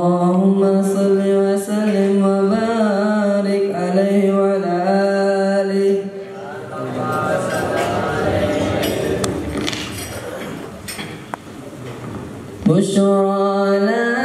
اللهم صل وسلم وبارك عليه وعلى آله. بشرى لنا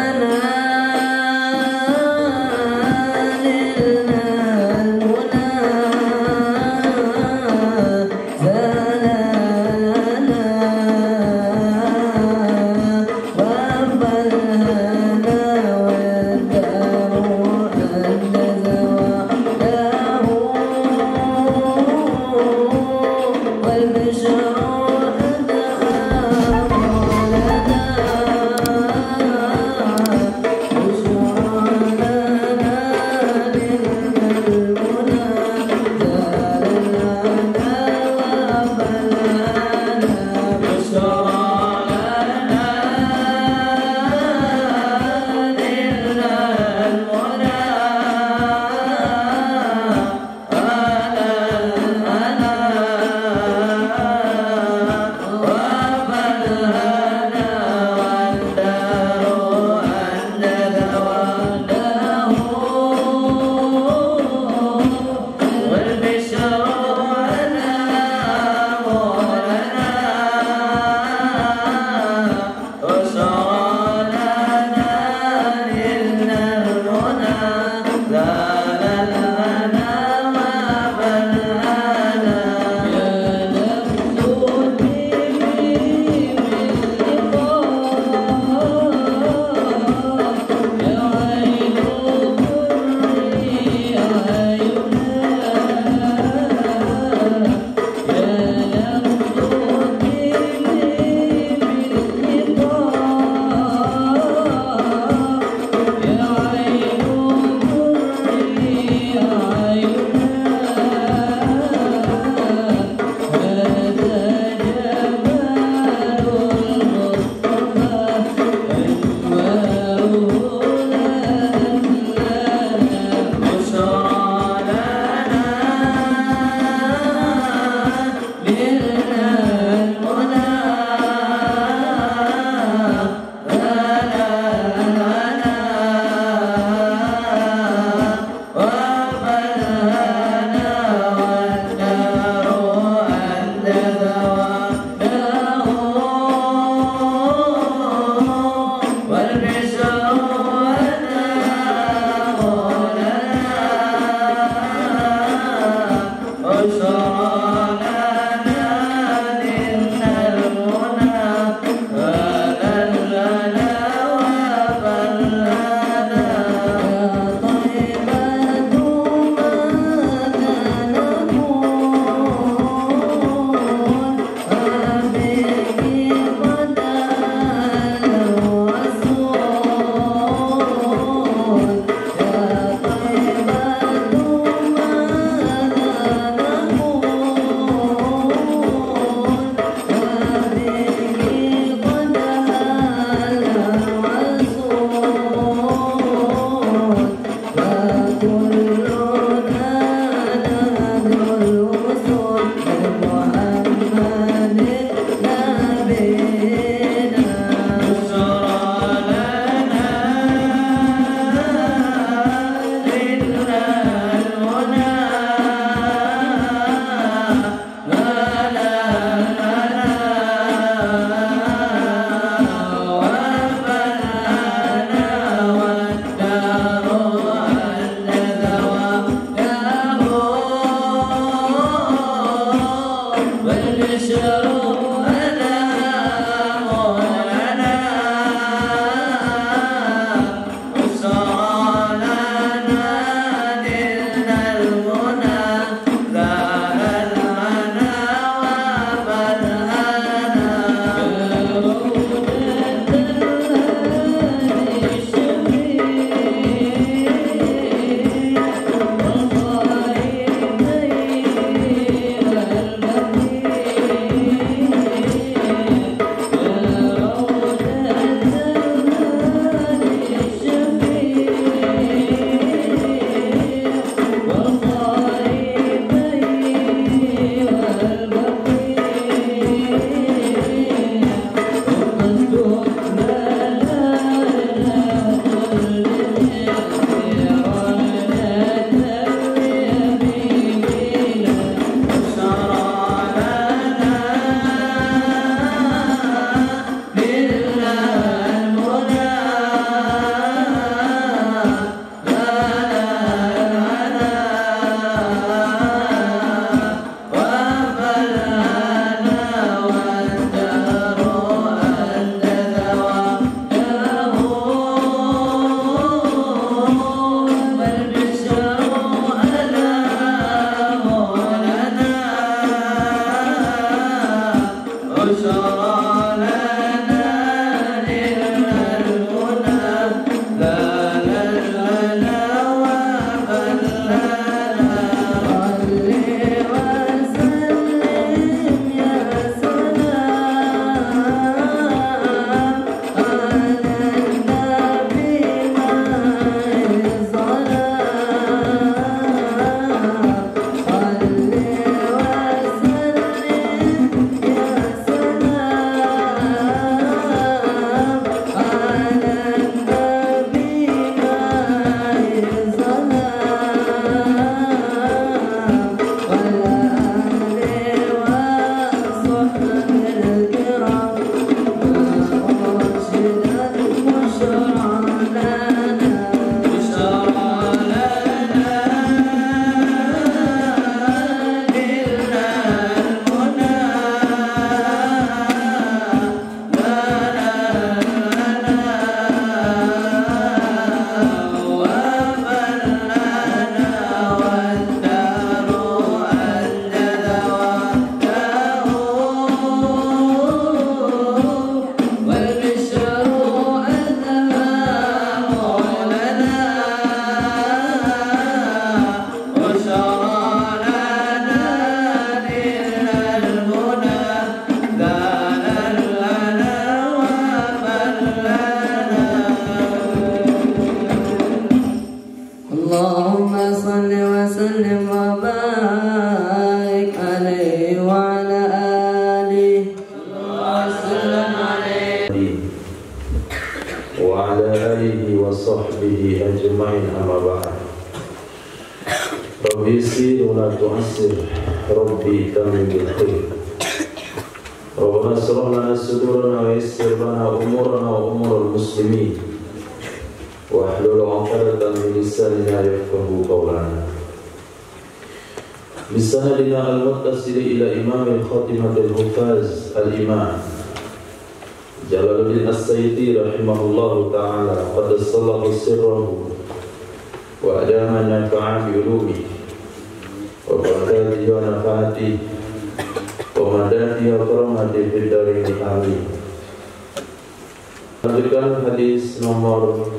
Lanjutkan hadis nomor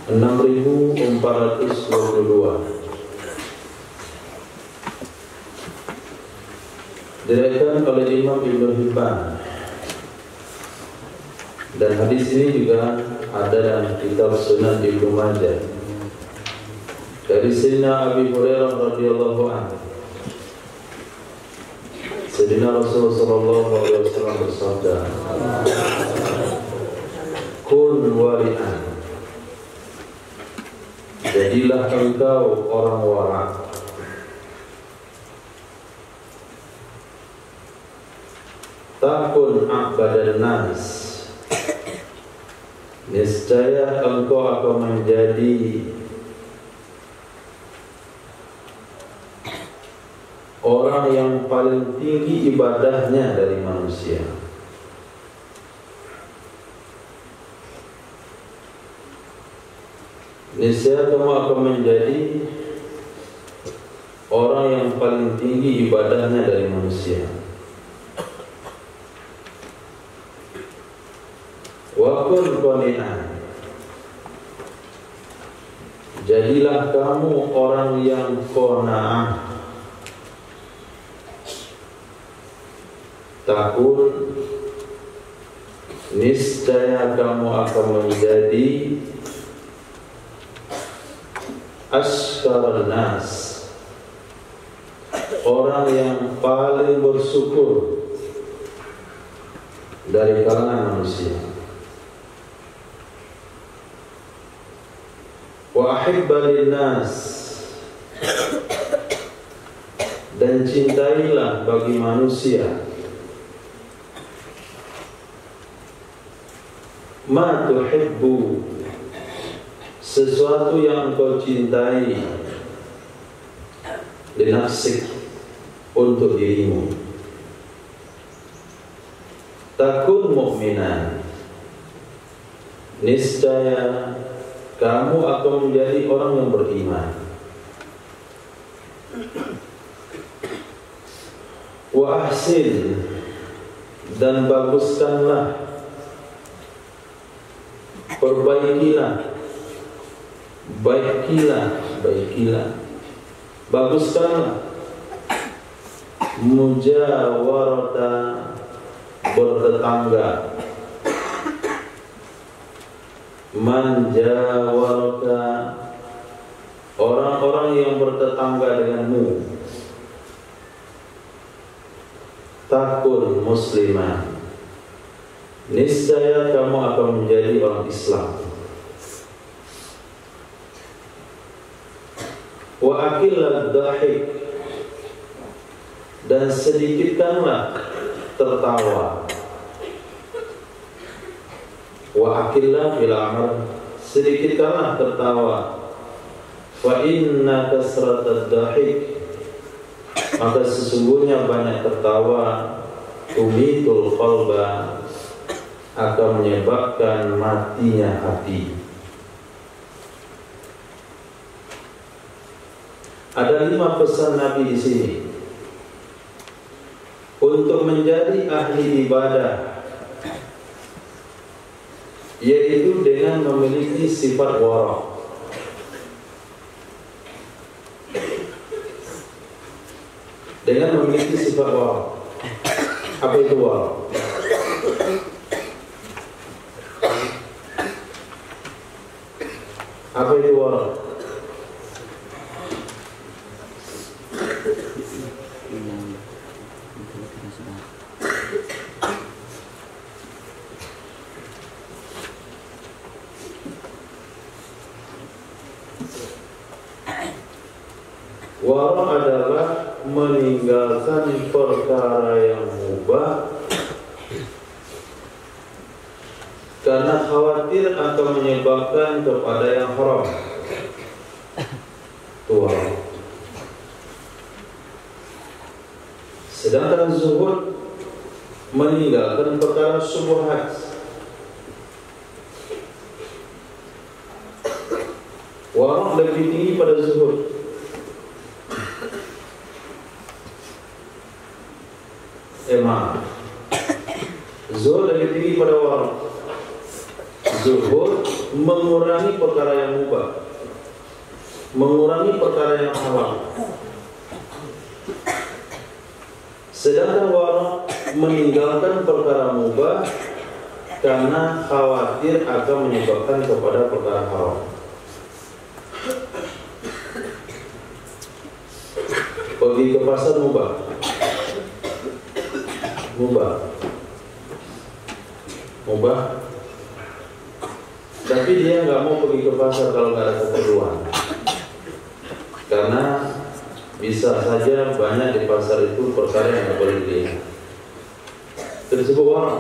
6422. Diriwayatkan oleh Imam Ibnu Hibban. Dan hadis ini juga ada dalam kitab Sunan Ibnu Majah. Dari Sayyidina Abi Hurairah radhiyallahu anhu. Sayyidina Rasulullah sallallahu alaihi wasallam bersabda, "Kun wari'an." Jadilah engkau orang wara'. Takun a'badan nas. Niscaya engkau akan menjadi orang yang paling tinggi ibadahnya dari manusia. Niscaya kamu akan menjadi orang yang paling tinggi ibadahnya dari manusia. Wa kun qani'an. Jadilah kamu orang yang qanaah. Takun, niscaya kamu akan menjadi asqarun nas, orang yang paling bersyukur dari kalangan manusia. Wa ahibba linnas, dan cintailah bagi manusia ma tuhibbu, sesuatu yang engkau cintai, li nafsik, untuk dirimu. Takun mu'minan, niscaya kamu akan menjadi orang yang beriman. Wa ahsin, dan baguskanlah, perbaikilah, baikilah, baguskanlah, mujawarata, bertetangga, manjawarata, orang-orang yang bertetangga denganmu, takun muslimah, niscaya kamu akan menjadi orang Islam. Wa akillah dhahik, dan sedikitkanlah tertawa. Wa akillah bil amr, sedikitkanlah tertawa. Fa inna kasratad dhahik, maka sesungguhnya banyak tertawa, tumitul qalba, akan menyebabkan matinya hati. Ada 5 pesan Nabi di sini untuk menjadi ahli ibadah, yaitu dengan memiliki sifat wara'. Dengan memiliki sifat wara'. Apa itu wara'? Apa itu wara'? Wara' adalah meninggalkan perkara yang mubah karena khawatir akan menyebabkan kepada yang haram. Wara'. Sedangkan zuhud meninggalkan perkara syubhat. Wara' lebih tinggi pada zuhud. Zuhud lebih tinggi pada wara'. Zuhud mengurangi perkara yang mubah, mengurangi perkara yang haram. Sedangkan wara' meninggalkan perkara mubah karena khawatir akan menyebabkan kepada perkara haram. Pergi ke pasar mubah, tapi dia nggak mau pergi ke pasar kalau nggak ada keperluan, karena bisa saja banyak di pasar itu perkara yang nggak boleh dilihat. Itu disebut wara'.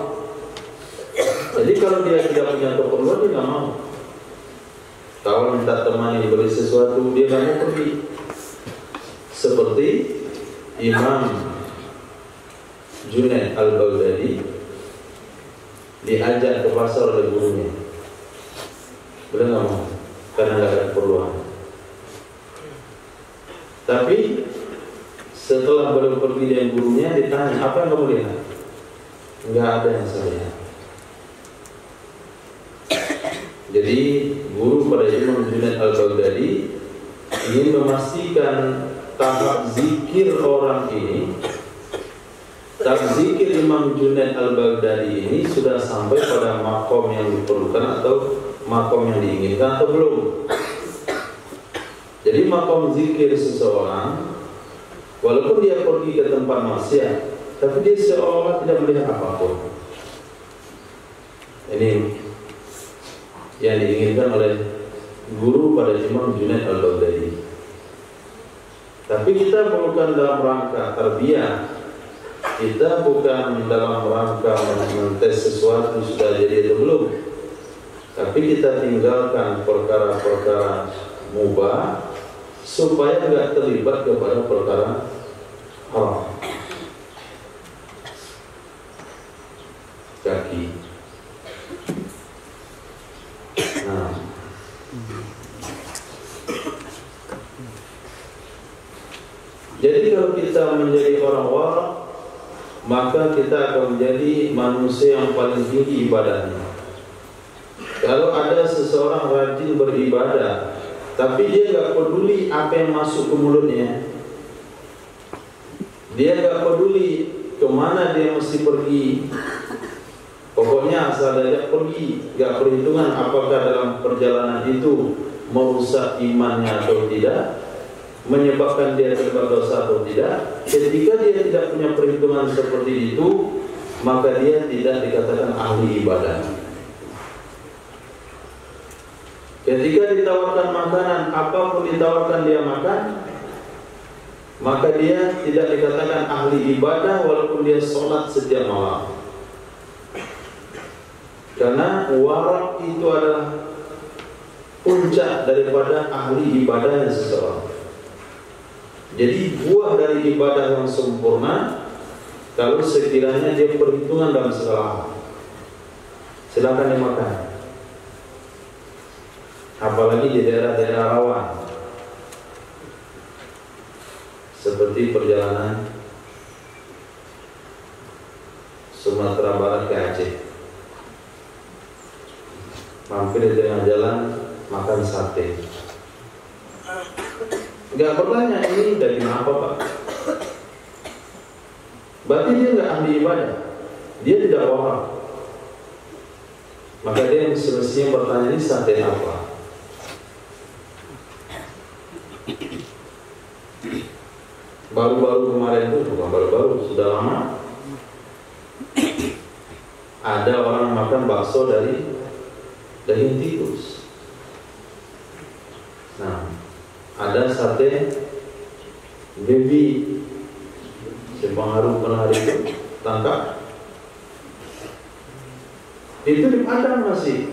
Jadi kalau dia tidak punya keperluan, dia nggak mau. Kalau minta temani beli sesuatu, dia nggak mau pergi. Seperti Imam Junaid al-Baghdadi diajak ke pasar oleh gurunya, beliau nggak mau karena nggak ada keperluan. Tapi setelah beliau pergi dengan gurunya, ditanya, apa yang kamu lihat? Nggak ada yang saya lihat. Jadi guru pada Imam Junaid al-Baghdadi ingin memastikan tahap zikir orang ini, tahap zikir Imam Junaid al-Baghdadi ini sudah sampai pada makom yang diperlukan atau makom yang diinginkan atau belum. Jadi makom zikir seseorang, walaupun dia pergi ke tempat maksiat, tapi dia seolah tidak melihat apapun. Ini yang diinginkan oleh guru pada Imam Junaid al-Baghdadi. Tapi kita bukan dalam rangka tarbiyah, kita bukan dalam rangka mentes sesuatu sudah jadi atau belum, tapi kita tinggalkan perkara-perkara mubah supaya tidak terlibat kepada perkara haram. Kaki. Nah, jadi kalau kita menjadi orang wara', maka kita akan menjadi manusia yang paling tinggi ibadahnya. Kalau ada seseorang rajin beribadah, tapi dia nggak peduli apa yang masuk ke mulutnya, dia nggak peduli kemana dia mesti pergi, pokoknya asal dia pergi, nggak perhitungan apakah dalam perjalanan itu merusak imannya atau tidak, menyebabkan dia terlibat dosa atau tidak. Ketika dia tidak punya perhitungan seperti itu, maka dia tidak dikatakan ahli ibadah. Ketika ditawarkan makanan, apapun ditawarkan dia makan, maka dia tidak dikatakan ahli ibadah walaupun dia sholat setiap malam. Karena warak itu adalah puncak daripada ahli ibadahnya seseorang. Jadi buah dari ibadah yang sempurna kalau sekiranya dia perhitungan dalam segala hal. Silakan dimakan. Apalagi di daerah-daerah rawan seperti perjalanan Sumatera Barat ke Aceh, mampir di tengah jalan makan sate. Enggak bertanya ini daging apa Pak, berarti dia enggak ahli ibadah, dia tidak warak. Maka dia semestinya bertanya, ini sate apa? Baru-baru kemarin itu, bukan baru-baru, sudah lama, ada orang makan bakso dari daging tikus. Nah, ada sate baby sepengaruh penari itu tangkap. Itu di Padang masih.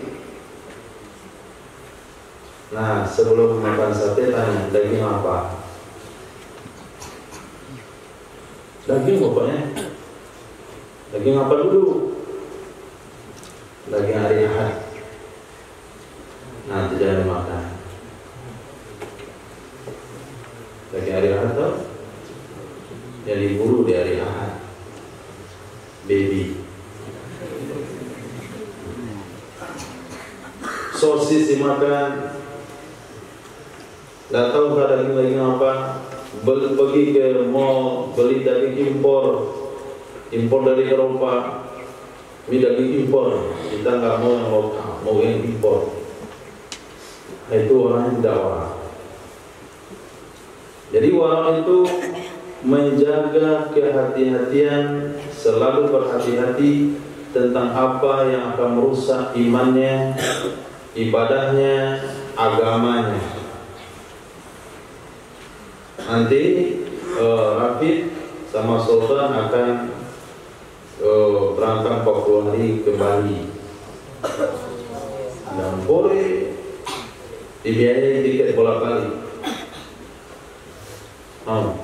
Nah, sebelum makan sate tanya, daging apa? Daging pokoknya. Daging apa dulu? Daging hari Ahad. Nah, tidak dimakan. Daging hari Ahad tuh yang diburu di hari Ahad. Baby. Sosis dimakan. Nggak tahu daging apa. Pergi ke mall beli daging impor dari Eropa, ini daging impor, kita nggak mau yang lokal, mau yang impor. Nah, itu orangnya tidak warak. Jadi warak itu menjaga kehati-hatian, selalu berhati-hati tentang apa yang akan merusak imannya, ibadahnya, agamanya. Nanti Rafid sama Sultan akan berangkat 40 hari ke Bali dan boleh dibiayai tiket bolak-balik. Mau?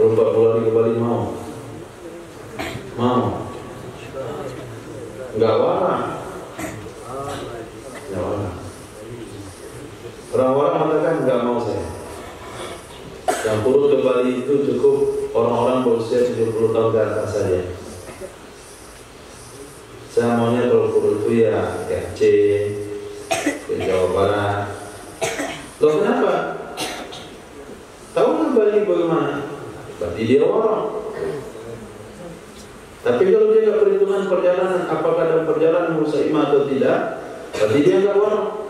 40 hari ke Bali mau? Mau? Enggak warak. Enggak warak. Orang-orang mengatakan enggak mau saya. Yang turun ke Bali itu cukup orang-orang berusia 70 tahun ke atas saja. Saya maunya kalau turun itu ya ke Aceh, ke Jawa Barat. Loh kenapa? Tahu kan Bali bagaimana? Berarti dia orang. Tapi kalau dia nggak perhitungan perjalanan, apakah dalam perjalanan merusak iman atau tidak, berarti dia nggak orang.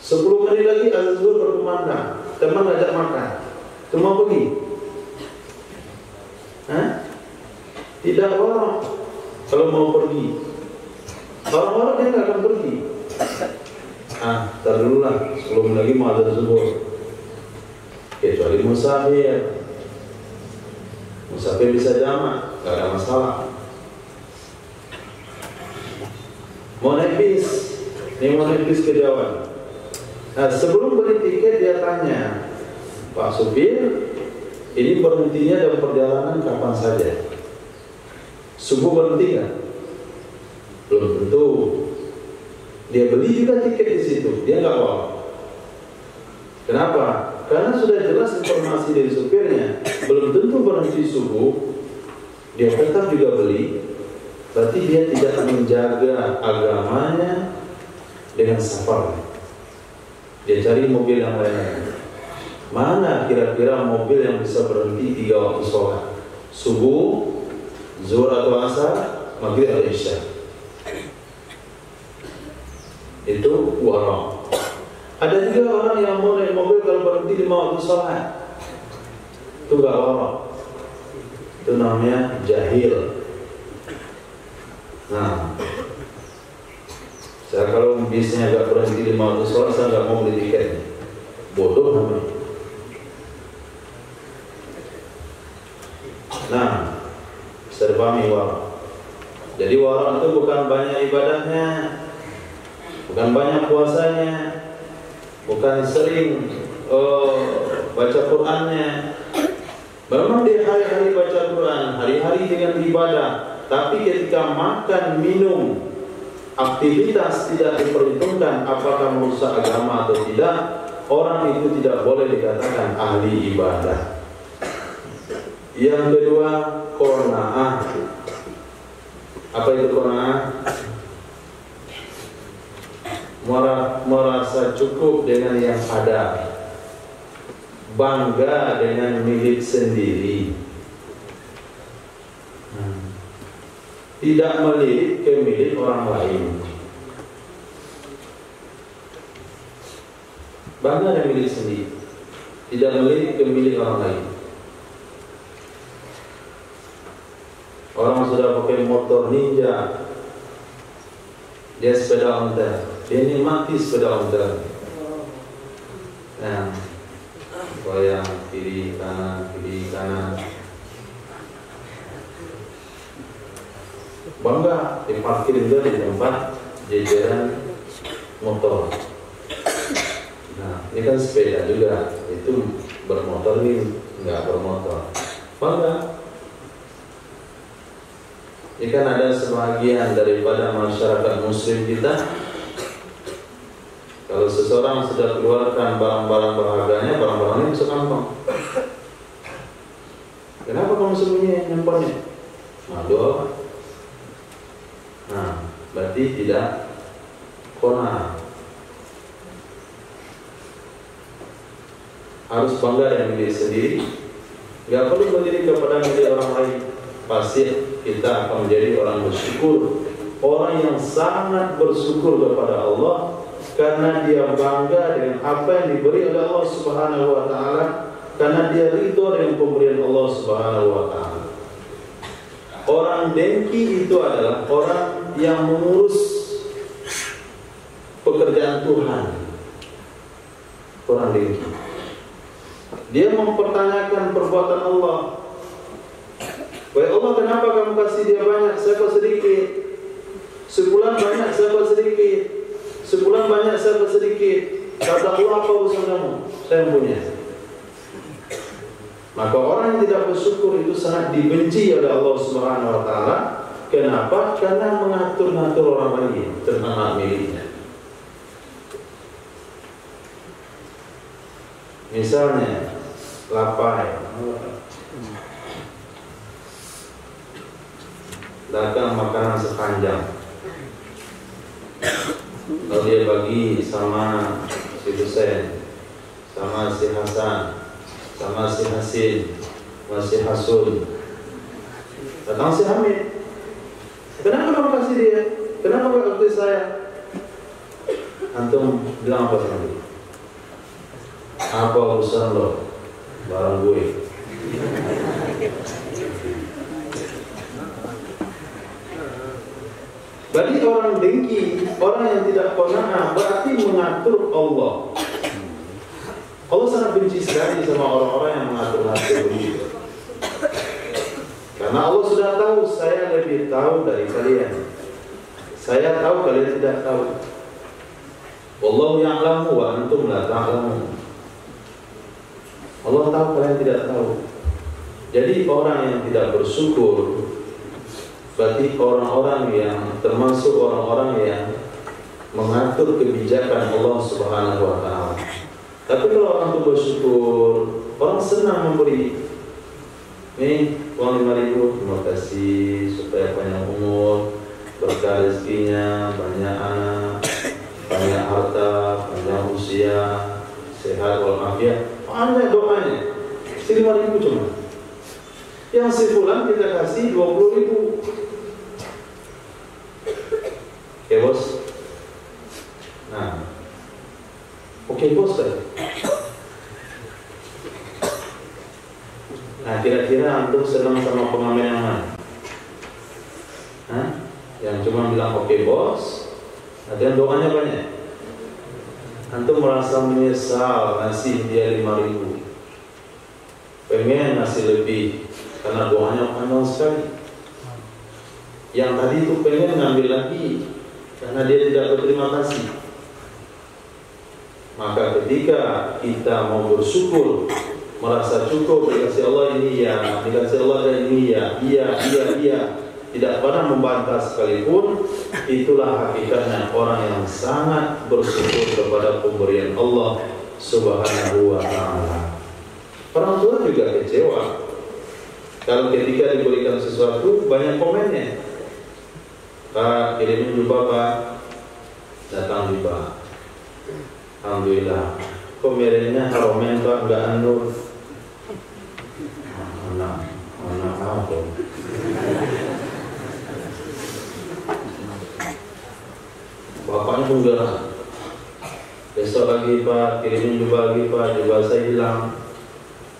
Sebelum menit lagi azan zuhur berkumandang, teman ngajak makan, cuma pergi. Tidak orang kalau mau pergi. Orang-orang dia nggak akan pergi. Tar dulu lah, sebelum lagi mau azan zuhur. Kecuali musafir. Musafir bisa jamak, nggak ada masalah. Mau naik bis, ini mau naik bis ke Jawa. Nah, sebelum beli tiket dia tanya, Pak supir, ini berhentinya dalam perjalanan kapan saja? Subuh berhenti kan? Belum tentu. Dia beli juga tiket di situ, dia nggak bawa. Kenapa? Karena sudah jelas informasi dari supirnya, belum tentu berhenti subuh, dia tetap juga beli. Berarti dia tidak menjaga agamanya dengan safar. Dia cari mobil yang lain. Mana kira-kira mobil yang bisa berhenti 3 waktu sholat? Subuh, zuhur atau asar, maghrib atau isya. Itu warang. Ada juga orang yang mau naik mobil kalau berhenti 5 waktu sholat. Itu gak warang. Itu namanya jahil. Nah, saya kalau bisnya agak berhenti 5 waktu sholat, saya nggak mau beli tiket. Bodoh namanya. Nah, bisa dipahami warang. Jadi warang itu bukan banyak ibadahnya, bukan banyak puasanya, bukan sering baca Qur'annya. Memang di hari-hari baca Quran, hari-hari dengan ibadah. Tapi ketika makan, minum, aktivitas tidak diperhitungkan apakah merusak agama atau tidak, orang itu tidak boleh dikatakan ahli ibadah. Yang kedua, qanaah. Apa itu qanaah? Merasa cukup dengan yang ada, bangga dengan milik sendiri, tidak melirik ke milik orang lain. Bangga dengan milik sendiri, tidak melirik ke milik orang lain. Orang sudah pakai motor Ninja, dia sepeda ontel, dia nikmati sepeda ontel. Nah, goyang kiri kanan. Bangga diparkir juga di tempat jajaran motor. Nah, ini kan sepeda juga, itu bermotor ini nggak bermotor. Bangga. Ini kan ada sebagian daripada masyarakat muslim kita, kalau seseorang sudah keluarkan barang-barang berharganya, barang-barangnya bisa kantong. Kenapa kamu sembunyi handphonenya? Malu. Nah, berarti tidak qanaah. Harus bangga dengan milik sendiri. Gak perlu berdiri kepada milik orang lain. Pasti kita akan menjadi orang bersyukur, orang yang sangat bersyukur kepada Allah karena dia bangga dengan apa yang diberi oleh Allah Subhanahu wa taala, karena dia ridho dengan pemberian Allah Subhanahu wa taala. Orang dengki itu adalah orang yang mengurus pekerjaan Tuhan. Orang dengki, dia mempertanyakan perbuatan Allah. Wahai Allah, kenapa kamu kasih dia banyak, saya kok sedikit? Sebulan banyak, saya kok sedikit? Sebulan banyak, saya kok sedikit? Kata Allah, apa urusan kamu? Saya punya. Maka orang yang tidak bersyukur itu sangat dibenci oleh Allah Subhanahu wa taala. Kenapa? Karena mengatur-ngatur orang lain tentang hak miliknya. Misalnya, lapai dagang makanan sepanjang, lalu dia bagi sama si Husain, sama si Hasan, sama si Hasin, sama si Hasun. Datang si Hamid, kenapa kamu kasih dia? Kenapa kamu kasih saya? Antum bilang apa sama dia? Apa urusan lo? Barang gue. Bagi orang dengki, orang yang tidak qanaah, berarti mengatur Allah. Allah sangat benci sekali sama orang-orang yang mengatur-ngatur begitu. Karena Allah sudah tahu, saya lebih tahu dari kalian. Saya tahu, kalian tidak tahu. Wallahu ya'lamu wa antum la ta'lamun. Allah tahu, kalian tidak tahu. Jadi orang yang tidak bersyukur berarti orang-orang yang termasuk orang-orang yang mengatur kebijakan Allah Subhanahu wa taala. Tapi kalau orang itu bersyukur, orang senang memberi. Nih, uang 5.000, terima kasih supaya panjang umur, berkah rezekinya, banyak anak, banyak harta, panjang usia, sehat walafiat. Banyak doanya. 5.000 cuma. Yang sebulan kita kasih 20.000. Oke bos. Nah, oke bos kan. Nah, kira-kira antum senang sama pengamen yang mana? Hah? Yang cuma bilang oke bos, dan doanya banyak. Antum merasa menyesal ngasih dia 5.000, pengen ngasih lebih karena doanya panjang sekali. Yang tadi itu pengen ngambil lagi karena dia tidak berterima kasih. Maka ketika kita mau bersyukur, merasa cukup dikasih Allah ini ya, dikasih Allah ini ya, iya, tidak pernah membantah sekalipun, itulah hakikatnya orang yang sangat bersyukur kepada pemberian Allah Subhanahu wa Ta'ala. Orang tua juga kecewa kalau ketika diberikan sesuatu banyak komennya. Pak, kirimin jubah Pak, datang jubah. Alhamdulillah. Kok merahnya haromen Pak, enggak anur. Anak apa? Bapaknya pun udah. Besok lagi Pak, kirimin jubah lagi Pak, jubah saya hilang.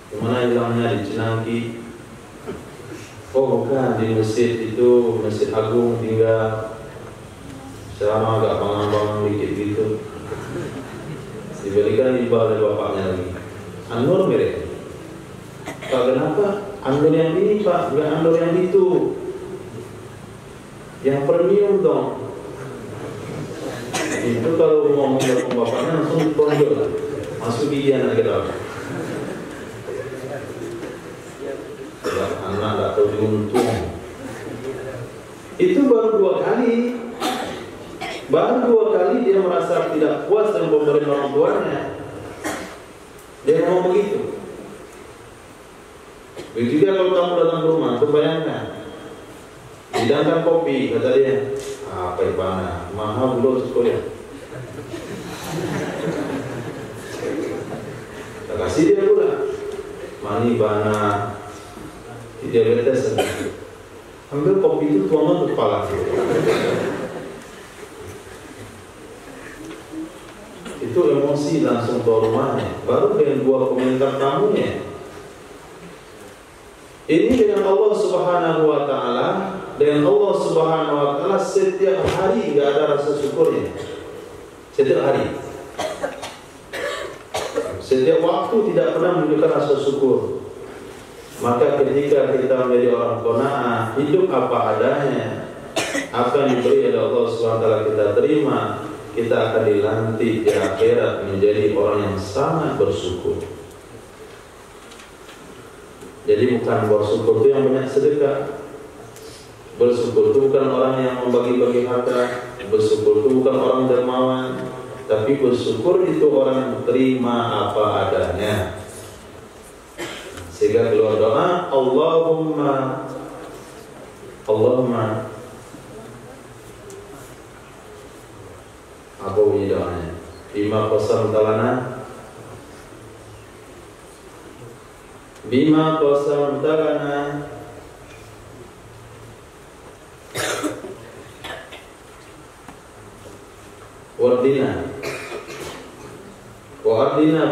Gimana hilangnya? Di Cinangki. Oh bukan, di masjid itu, Masjid Agung tinggal. Selama agak bangang-bangang dikit gitu. Diberikan jubah oleh bapaknya lagi. Anur mirip. Pak kenapa? Anur yang ini Pak, enggak anur yang itu. Yang premium dong. Itu kalau ngomong ke bapaknya langsung ditonjol, masuk gigi anak kita. Anak nggak tahu diuntung. Itu baru 2 kali. Baru 2 kali dia merasa tidak puas dengan pemberian orang tuanya. Dia ngomong begitu. Begitu juga kalau kamu datang ke rumah, tuh bayangkan. Hidangkan kopi, kata dia. Apa ibana? Mahal dulu sekolah. Tak kasih dia pula. Mani bana. Dia betes. Ambil kopi itu tuangkan ke kepala. Itu emosi langsung ke rumahnya. Baru dengan 2 komentar tamunya. Ini dengan Allah Subhanahu wa Ta'ala. Dengan Allah Subhanahu wa Ta'ala setiap hari tidak ada rasa syukurnya. Setiap hari. Setiap waktu tidak pernah menunjukkan rasa syukur. Maka ketika kita menjadi orang qanaah, hidup apa adanya, apa yang diberi oleh Allah Subhanahu wa Ta'ala kita terima, kita akan dilantik di akhirat menjadi orang yang sangat bersyukur. Jadi bukan bersyukur itu yang banyak sedekah. Bersyukur itu bukan orang yang membagi-bagi harta. Bersyukur itu bukan orang dermawan. Tapi bersyukur itu orang yang terima apa adanya. Sehingga keluar doa, Allahumma apa bunyi doanya? Bima qasamta lana Wardina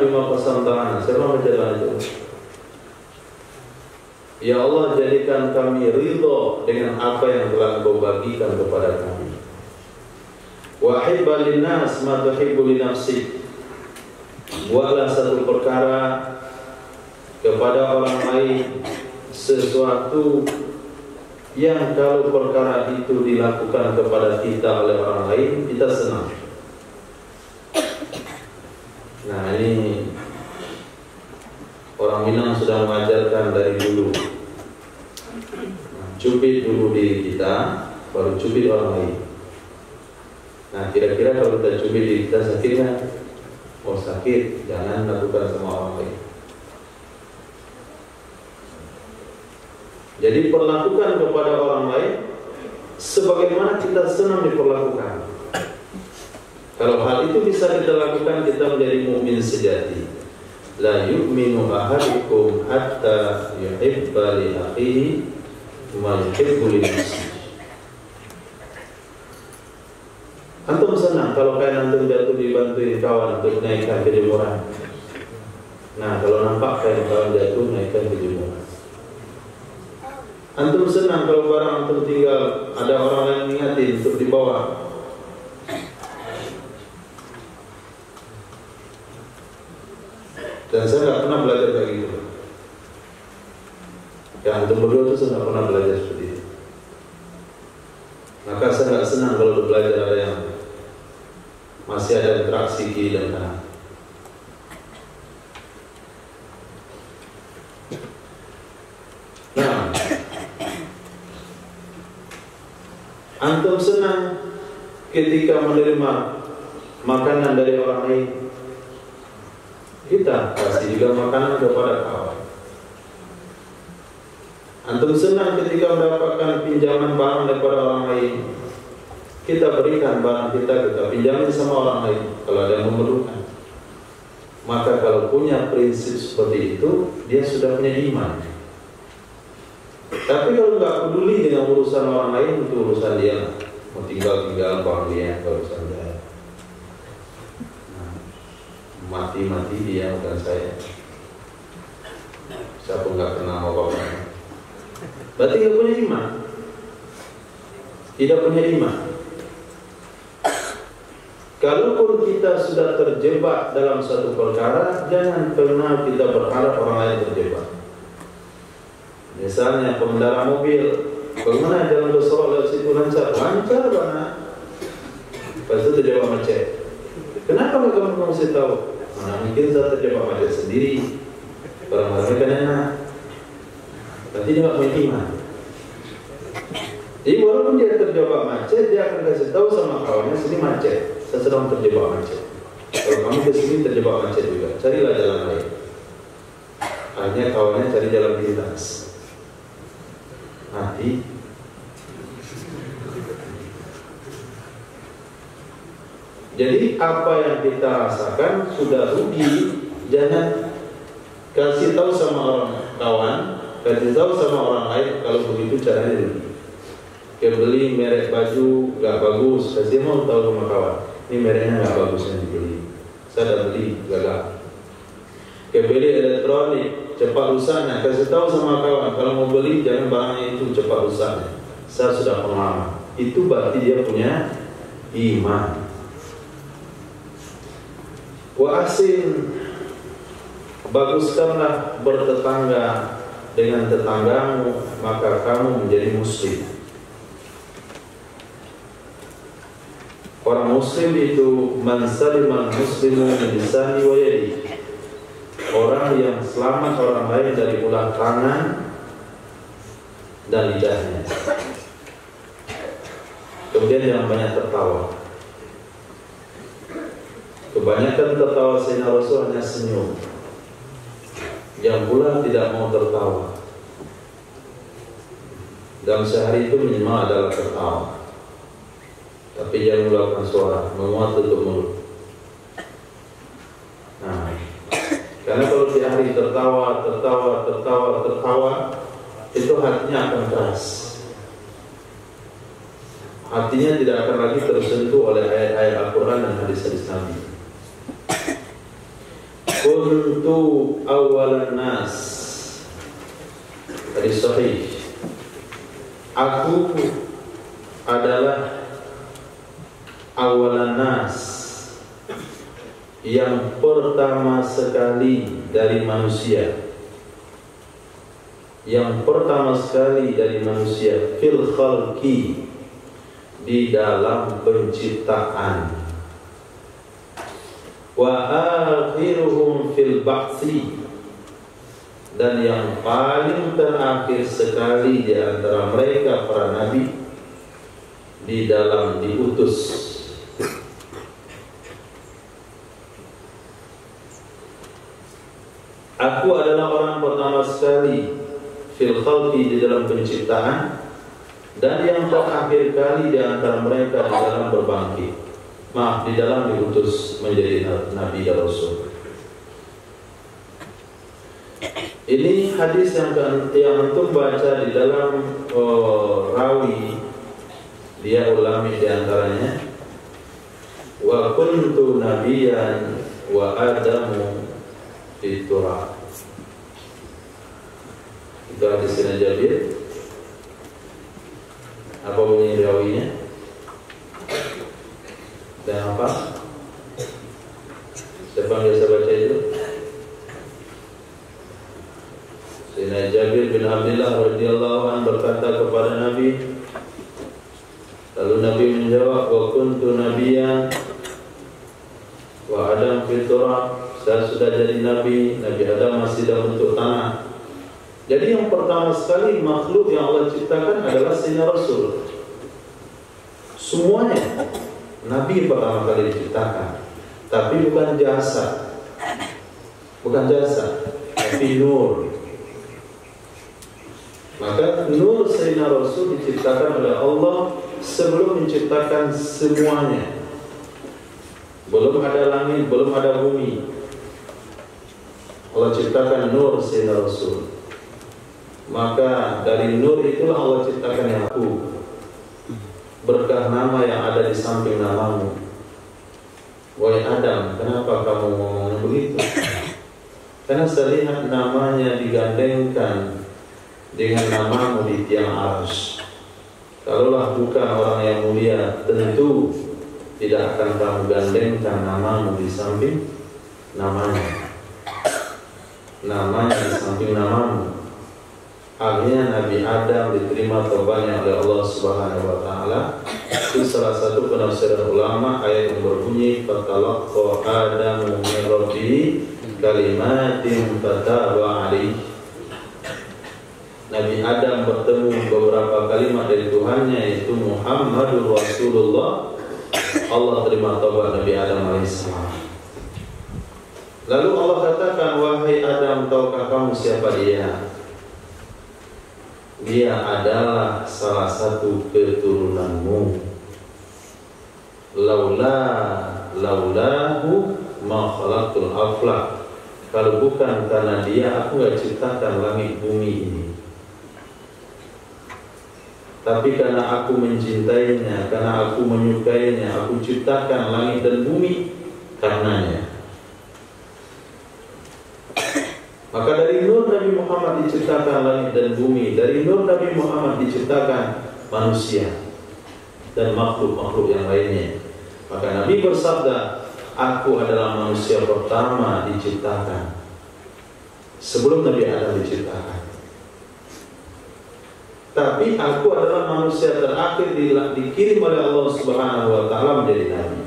bima qasamta lana. Siapa baca doa itu? Ya Allah, jadikan kami ridho dengan apa yang telah Engkau bagikan kepada kami. Wa hibba linnas ma tuhibbu li nafsik. Buatlah satu perkara kepada orang lain sesuatu yang kalau perkara itu dilakukan kepada kita oleh orang lain, kita senang. Nah ini orang Minang sudah mengajarkan dari dulu. Cubit dulu diri kita, baru cubit orang lain. Nah kira-kira kalau kita cubit diri kita sakit kan? Oh sakit, jangan lakukan sama orang lain. Jadi perlakukan kepada orang lain sebagaimana kita senang diperlakukan. Kalau hal itu bisa kita lakukan, kita menjadi mukmin sejati. La yu'minu ahadukum hatta yuhibba li akhihi ma yuhibbu li nafsihi. Antum senang kalau kain antum jatuh dibantuin kawan untuk naikkan ke jemuran. Nah, kalau nampak kain kawan jatuh naikkan ke jemuran. Antum senang kalau barang antum tinggal ada orang lain mengingatin untuk dibawa. Dan saya nggak pernah belajar kayak gitu. Ya antum berdua tuh saya nggak pernah belajar seperti itu. Maka saya nggak senang kalau belajar ada yang masih ada interaksi kiri dan kanan. Nah, antum senang ketika menerima makanan dari orang lain. Kita kasih juga makanan kepada kawan. Antum senang ketika mendapatkan pinjaman barang daripada orang lain. Kita berikan barang kita pinjamin sama orang lain kalau ada yang memerlukan. Maka kalau punya prinsip seperti itu, dia sudah punya iman. Tapi kalau nggak peduli dengan urusan orang lain, itu urusan dia. Mau tinggal barang dia, urusan dia. Mati dia bukan saya. Siapa nggak kenal apa-apa. Berarti nggak punya iman. Tidak punya iman. Kalaupun kita sudah terjebak dalam satu perkara, jangan pernah kita berharap orang lain terjebak. Misalnya pengendara mobil, bagaimana jalan bersolok lewat situ lancar banget. Pas itu terjebak macet. Kenapa nggak kamu mesti tahu? Mana mungkin saya terjebak macet sendiri. Barang-barangnya kan enak. Nanti dia nggak punya iman. Jadi walaupun dia terjebak macet, dia akan kasih tahu sama kawannya, sini macet, saya sedang terjebak macet. Kalau kamu ke sini terjebak macet juga, carilah jalan lain. Akhirnya kawannya cari jalan pintas. Mati. Jadi apa yang kita rasakan sudah rugi, jangan kasih tahu sama orang kawan, kasih tahu sama orang lain kalau begitu caranya rugi. Kayak beli merek baju nggak bagus, kasih mau tahu sama kawan, ini mereknya nggak bagus yang dibeli, saya udah beli gagal. Kayak beli elektronik cepat rusaknya, kasih tahu sama kawan kalau mau beli jangan barangnya itu cepat rusaknya, saya sudah pengalaman. Itu berarti dia punya iman. Wa ahsin, baguskanlah bertetangga dengan tetanggamu, maka kamu menjadi muslim. Orang muslim itu man saliman muslimu min lisani wa yadi. Orang yang selamat orang lain dari ulah tangan dan lidahnya. Kemudian yang banyak tertawa. Kebanyakan tertawa Sayyidina Rasul hanya senyum. Yang pula tidak mau tertawa. Dalam sehari itu minimal adalah tertawa. Tapi jangan mengeluarkan suara, menguat tutup mulut. Nah, karena kalau di hari tertawa, itu hatinya akan keras. Hatinya tidak akan lagi tersentuh oleh ayat-ayat Al-Quran dan hadis-hadis Nabi. Kuntu awalan nas, hadis sahih. Aku adalah awalan nas, yang pertama sekali dari manusia. Yang pertama sekali dari manusia, fil khalqi, di dalam penciptaan. Wa akhiruhum fil ba'thi, dan yang paling terakhir sekali di antara mereka para nabi di dalam diutus. sekali fil khalqi di dalam penciptaan, dan yang terakhir kali di antara mereka di dalam berbangkit. Maaf, di dalam diutus menjadi nabi dan rasul. Ini hadis yang antum baca di dalam rawi, dia ulami di antaranya, wa kuntu nabiyan wa adamu fiturab. Itu hadisnya Jabir. Apa bunyi rawinya? Dan apa? Siapa yang biasa baca itu? Sayyidina Jabir bin Abdullah radhiyallahu anhu berkata kepada Nabi, lalu Nabi menjawab, wa kuntu nabiyyan wa Adam fil turab. Saya sudah jadi nabi, Nabi Adam masih dalam bentuk tanah. Jadi yang pertama sekali makhluk yang Allah ciptakan adalah Sayyidina Rasul. Semuanya Nabi pertama kali diciptakan, tapi bukan jasa, tapi nur. Maka nur Sayyidina Rasul diciptakan oleh Allah sebelum menciptakan semuanya. Belum ada langit, belum ada bumi, Allah ciptakan nur Sayyidina Rasul. Maka dari nur itulah Allah ciptakan yang aku, berkah nama yang ada di samping namamu. Wahai Adam, kenapa kamu ngomong begitu? Karena saya lihat namanya digandengkan dengan namamu di tiang arsy. Kalaulah bukan orang yang mulia, tentu tidak akan kamu gandengkan namamu di samping namanya. Namanya di samping namamu. Akhirnya Nabi Adam diterima taubatnya oleh Allah Subhanahu wa taala. Itu salah satu penafsiran ulama ayat yang berbunyi fatalaqqa Adamu min rabbi kalimatin fataba alaihi. Nabi Adam bertemu beberapa kalimat dari Tuhannya, yaitu Muhammadur Rasulullah. Allah terima taubat Nabi Adam alaihissalam. Lalu Allah katakan, wahai Adam, tahukah kamu siapa dia? Dia adalah salah satu keturunanmu. Laulahu ma khalaqtul aflaq. Kalau bukan karena dia, aku gak ciptakan langit bumi ini. Tapi karena aku mencintainya, karena aku menyukainya, aku ciptakan langit dan bumi karenanya. Maka dari nur Nabi Muhammad diciptakan langit dan bumi. Dari nur Nabi Muhammad diciptakan manusia dan makhluk-makhluk yang lainnya. Maka Nabi bersabda, aku adalah manusia pertama diciptakan sebelum Nabi Adam diciptakan. Tapi aku adalah manusia terakhir dikirim oleh Allah Subhanahu wa taala menjadi nabi.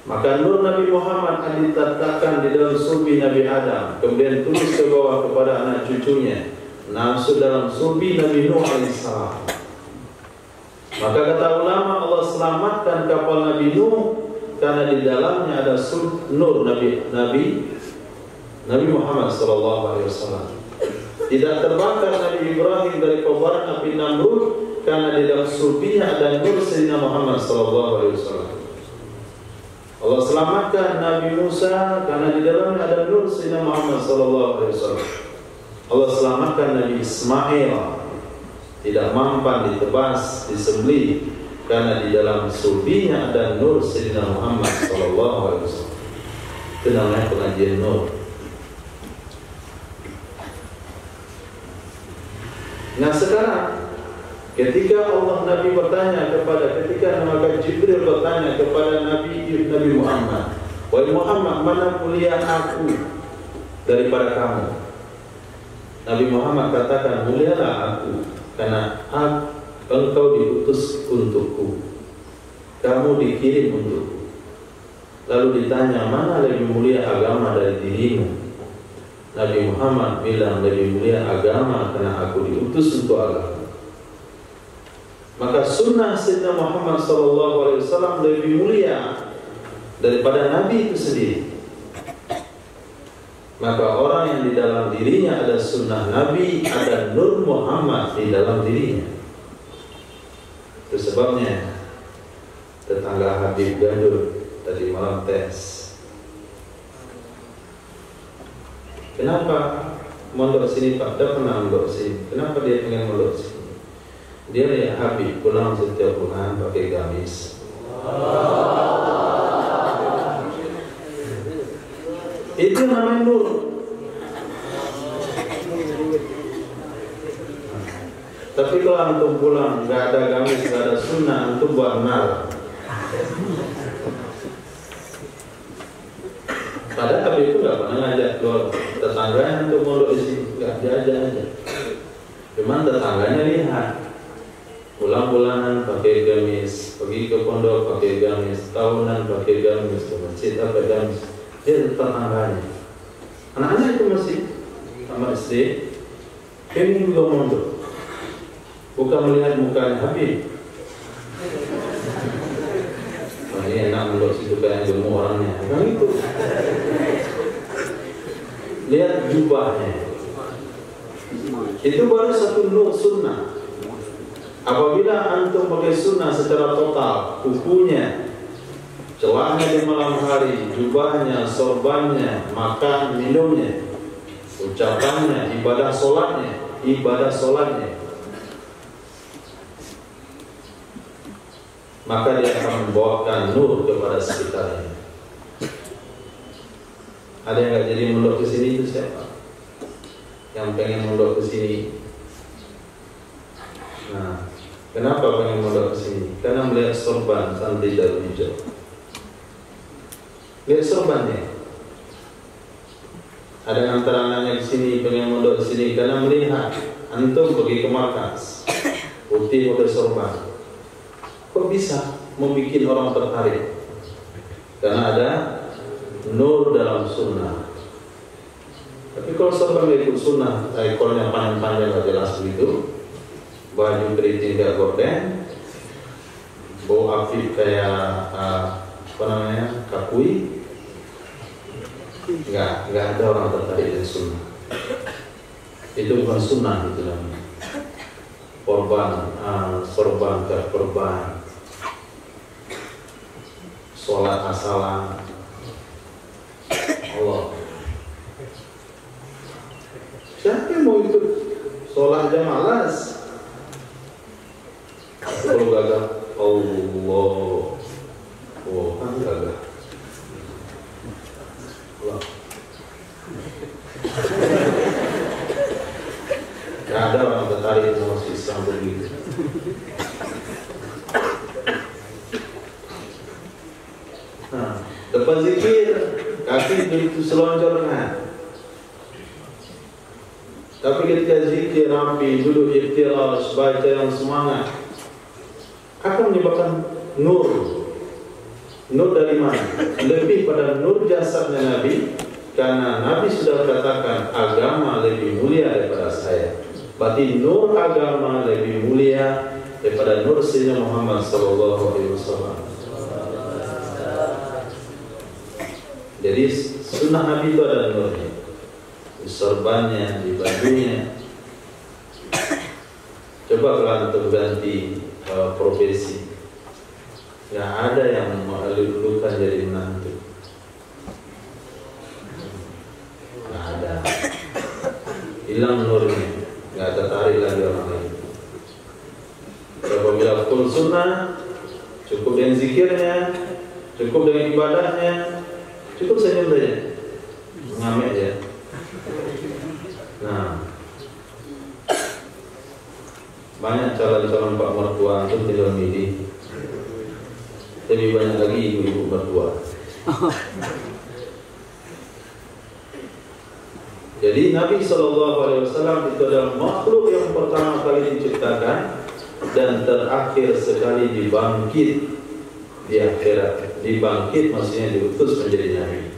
Maka nur Nabi Muhammad diletakkan di dalam sulbi Nabi Adam, kemudian tulis ke bawah kepada anak cucunya, masuk dalam sulbi Nabi Nuh alaihissalam. Maka kata ulama, Allah selamatkan kapal Nabi Nuh karena di dalamnya ada nur Nabi Muhammad sallallahu alaihi wasallam. Tidak terbakar Nabi Ibrahim dari kobaran api Namrud karena di dalam sulbinya ada nur Sayyidina Muhammad sallallahu alaihi wasallam. Allah selamatkan Nabi Musa karena di dalamnya ada nur Sayyidina Muhammad sallallahu alaihi wasallam. Allah selamatkan Nabi Ismail, tidak mampan ditebas, disembelih karena di dalam sulbinya ada nur Sayyidina Muhammad sallallahu alaihi wasallam. Itu namanya pengajian nur. Nah sekarang ketika Nabi bertanya ketika Jibril bertanya kepada Nabi Muhammad, wahai Muhammad, mana mulia aku daripada kamu? Nabi Muhammad katakan, mulialah aku karena engkau diutus untukku, kamu dikirim untukku. Lalu ditanya, mana lebih mulia agama dari dirimu? Nabi Muhammad bilang, lebih mulia agama karena aku diutus untuk agama. Maka sunnah Sayyidina Muhammad SAW lebih mulia daripada Nabi itu sendiri. Maka orang yang di dalam dirinya ada sunnah Nabi, ada Nur Muhammad di dalam dirinya. Itu sebabnya tetangga Habib Gandul tadi malam tes. Kenapa mondok sini Pak? Dia pernah mondok sini. Kenapa dia pengen mondok sini? Dia lihat Habib pulang setiap bulan pakai gamis. Itu namanya nur. Tapi kalau antum pulang nggak ada gamis, nggak ada sunnah, antum buat nar. Padahal Habib itu nggak pernah ngajak keluar tetangganya untuk mondok di sini, nggak diajak aja. Cuman tetangganya lihat pulang-pulangan pakai gamis, pergi ke pondok pakai gamis, tahunan pakai gamis, ke masjid pakai gamis. Dia tetangganya. Anak-anak itu masih sama istri, pengen juga mondok. Bukan melihat mukanya Habib. Wah, ini enak mondok situ kayak ilmu orangnya. Bukan itu. Lihat jubahnya. Itu baru satu nur sunnah. Apabila antum pakai sunnah secara total, kukunya, celahnya di malam hari, jubahnya, sorbannya, makan, minumnya, ucapannya, ibadah solatnya, maka dia akan membawakan nur kepada sekitarnya. Ada yang nggak jadi mondok ke sini itu siapa? Yang pengen mondok ke sini. Nah, kenapa pengen mondok ke sini? Karena melihat sorban santri Darul Hijrah. Lihat sorbannya. Ada yang antara anaknya di sini pengen mondok ke sini karena melihat antum pergi ke markas putih pakai sorban. Kok bisa membuat orang tertarik? Karena ada nur dalam sunnah. Tapi kalau sorban nggak ikut sunnah, ekornya panjang-panjang nggak jelas begitu, baju keriting nggak gorden, bau afif kayak kakui, nggak ada orang tertarik dengan sunnah. Itu bukan sunnah itu namanya. Sorban ke korban, sholat asalan, Allah. Siapa yang mau ikut sholat aja malas? Kalau gagah, Allah, oh kan gagah. Allah. Gak ada orang tertarik sama Islam begitu. Nah, depan zikir kaki begitu selonjorkan. Tapi ketika zikir rapi, duduk ikhtiras, baca yang semangat, akan menyebabkan nur. Nur dari mana? Lebih pada nur jasadnya Nabi, karena Nabi sudah katakan agama lebih mulia daripada saya. Berarti nur agama lebih mulia daripada nur Sayyidina Muhammad SAW. Jadi sunnah Nabi itu ada nurnya, di sorbannya, di bajunya. Coba kalau antum ganti profesi, nggak ada yang melulukan jadi menantu, nggak ada, hilang nurnya, nggak tertarik lagi orang lain. Apabila full sunnah, cukup dengan zikirnya, cukup dengan ibadahnya, cukup senyum saja, mengamek aja. Nah, banyak calon-calon pak mertua itu tidak milih, lebih banyak lagi ibu-ibu mertua. Jadi Nabi SAW itu adalah makhluk yang pertama kali diciptakan dan terakhir sekali dibangkit di akhirat. Dibangkit maksudnya diutus menjadi nabi.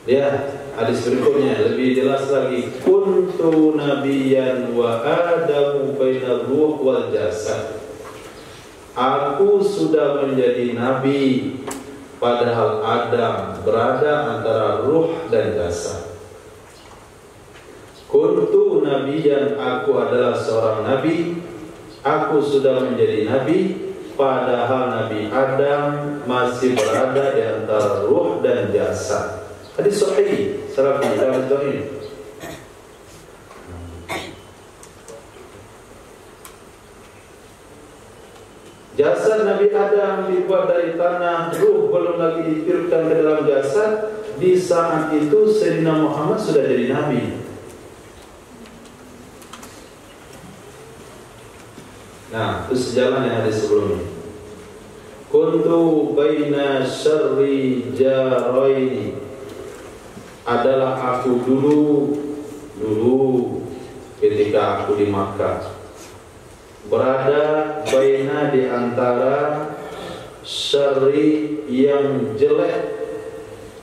Lihat hadis berikutnya lebih jelas lagi. Kuntu nabiyyan wa adamu bainar ruh wal jasad. Aku sudah menjadi nabi padahal Adam berada antara ruh dan jasad. Kuntu nabiyan, aku adalah seorang nabi, aku sudah menjadi nabi, padahal Nabi Adam masih berada di antara ruh dan jasad. Hadis sahih, Salafi hadis sahih. Jasad Nabi Adam dibuat dari tanah, ruh belum lagi ditiupkan ke dalam jasad. Di saat itu Sayyidina Muhammad sudah jadi nabi. Nah, itu sejalan yang ada sebelumnya. Kuntu baina syarri jaraini, adalah aku dulu ketika aku di Makkah berada baina, di antara syarri, yang jelek,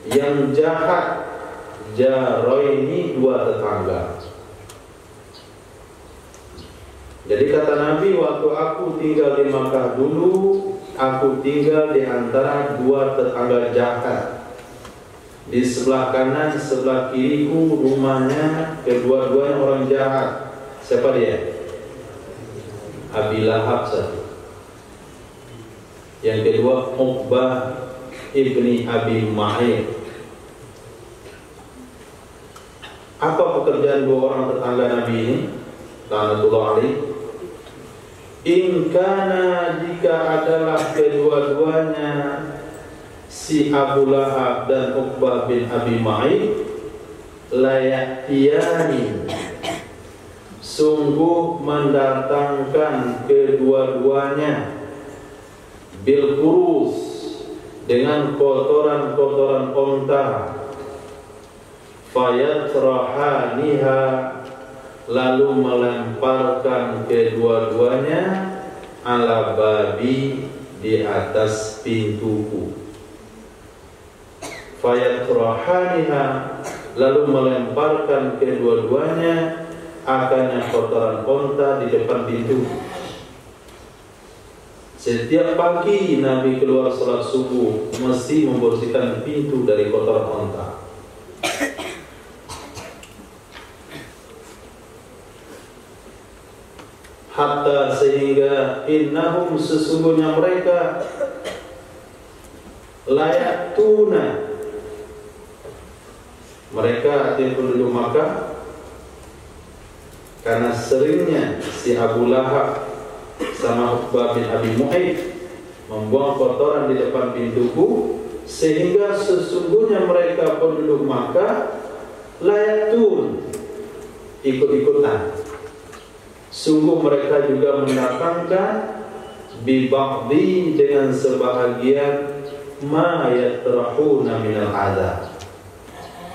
yang jahat, jaraini, dua tetangga. Jadi kata Nabi, waktu aku tinggal di Makkah dulu, aku tinggal di antara dua tetangga jahat. Di sebelah kanan, sebelah kiriku rumahnya, kedua-duanya orang jahat. Siapa dia? Abi Lahab satu. Yang kedua Uqbah ibni Abi Mu'ayyid. Apa pekerjaan dua orang tetangga Nabi ini? Laknatullah alaih. In kana, jika adalah kedua-duanya, si Abu Lahab dan Uqbah bin Abi Mu'ayyid, layatiyani, sungguh mendatangkan kedua-duanya, bil kurus, dengan kotoran-kotoran onta, fayatrahaniha, lalu melemparkan kedua-duanya, ala babi, di atas pintuku. Fayatrahaniha, lalu melemparkan kedua-duanya akan yang kotoran onta di depan pintu. Setiap pagi Nabi keluar salat subuh mesti membersihkan pintu dari kotoran onta. Hatta, sehingga innahum, sesungguhnya mereka, layak tuna, mereka artinya penduduk Makkah, karena seringnya si Abu Lahab sama Uqbah bin Abi Mu'ayyid membuang kotoran di depan pintuku, sehingga sesungguhnya mereka penduduk Makkah layatun, ikut-ikutan. Sungguh mereka juga mendatangkan bibaqdi, dengan sebahagian, ma yatrahuna minal adab,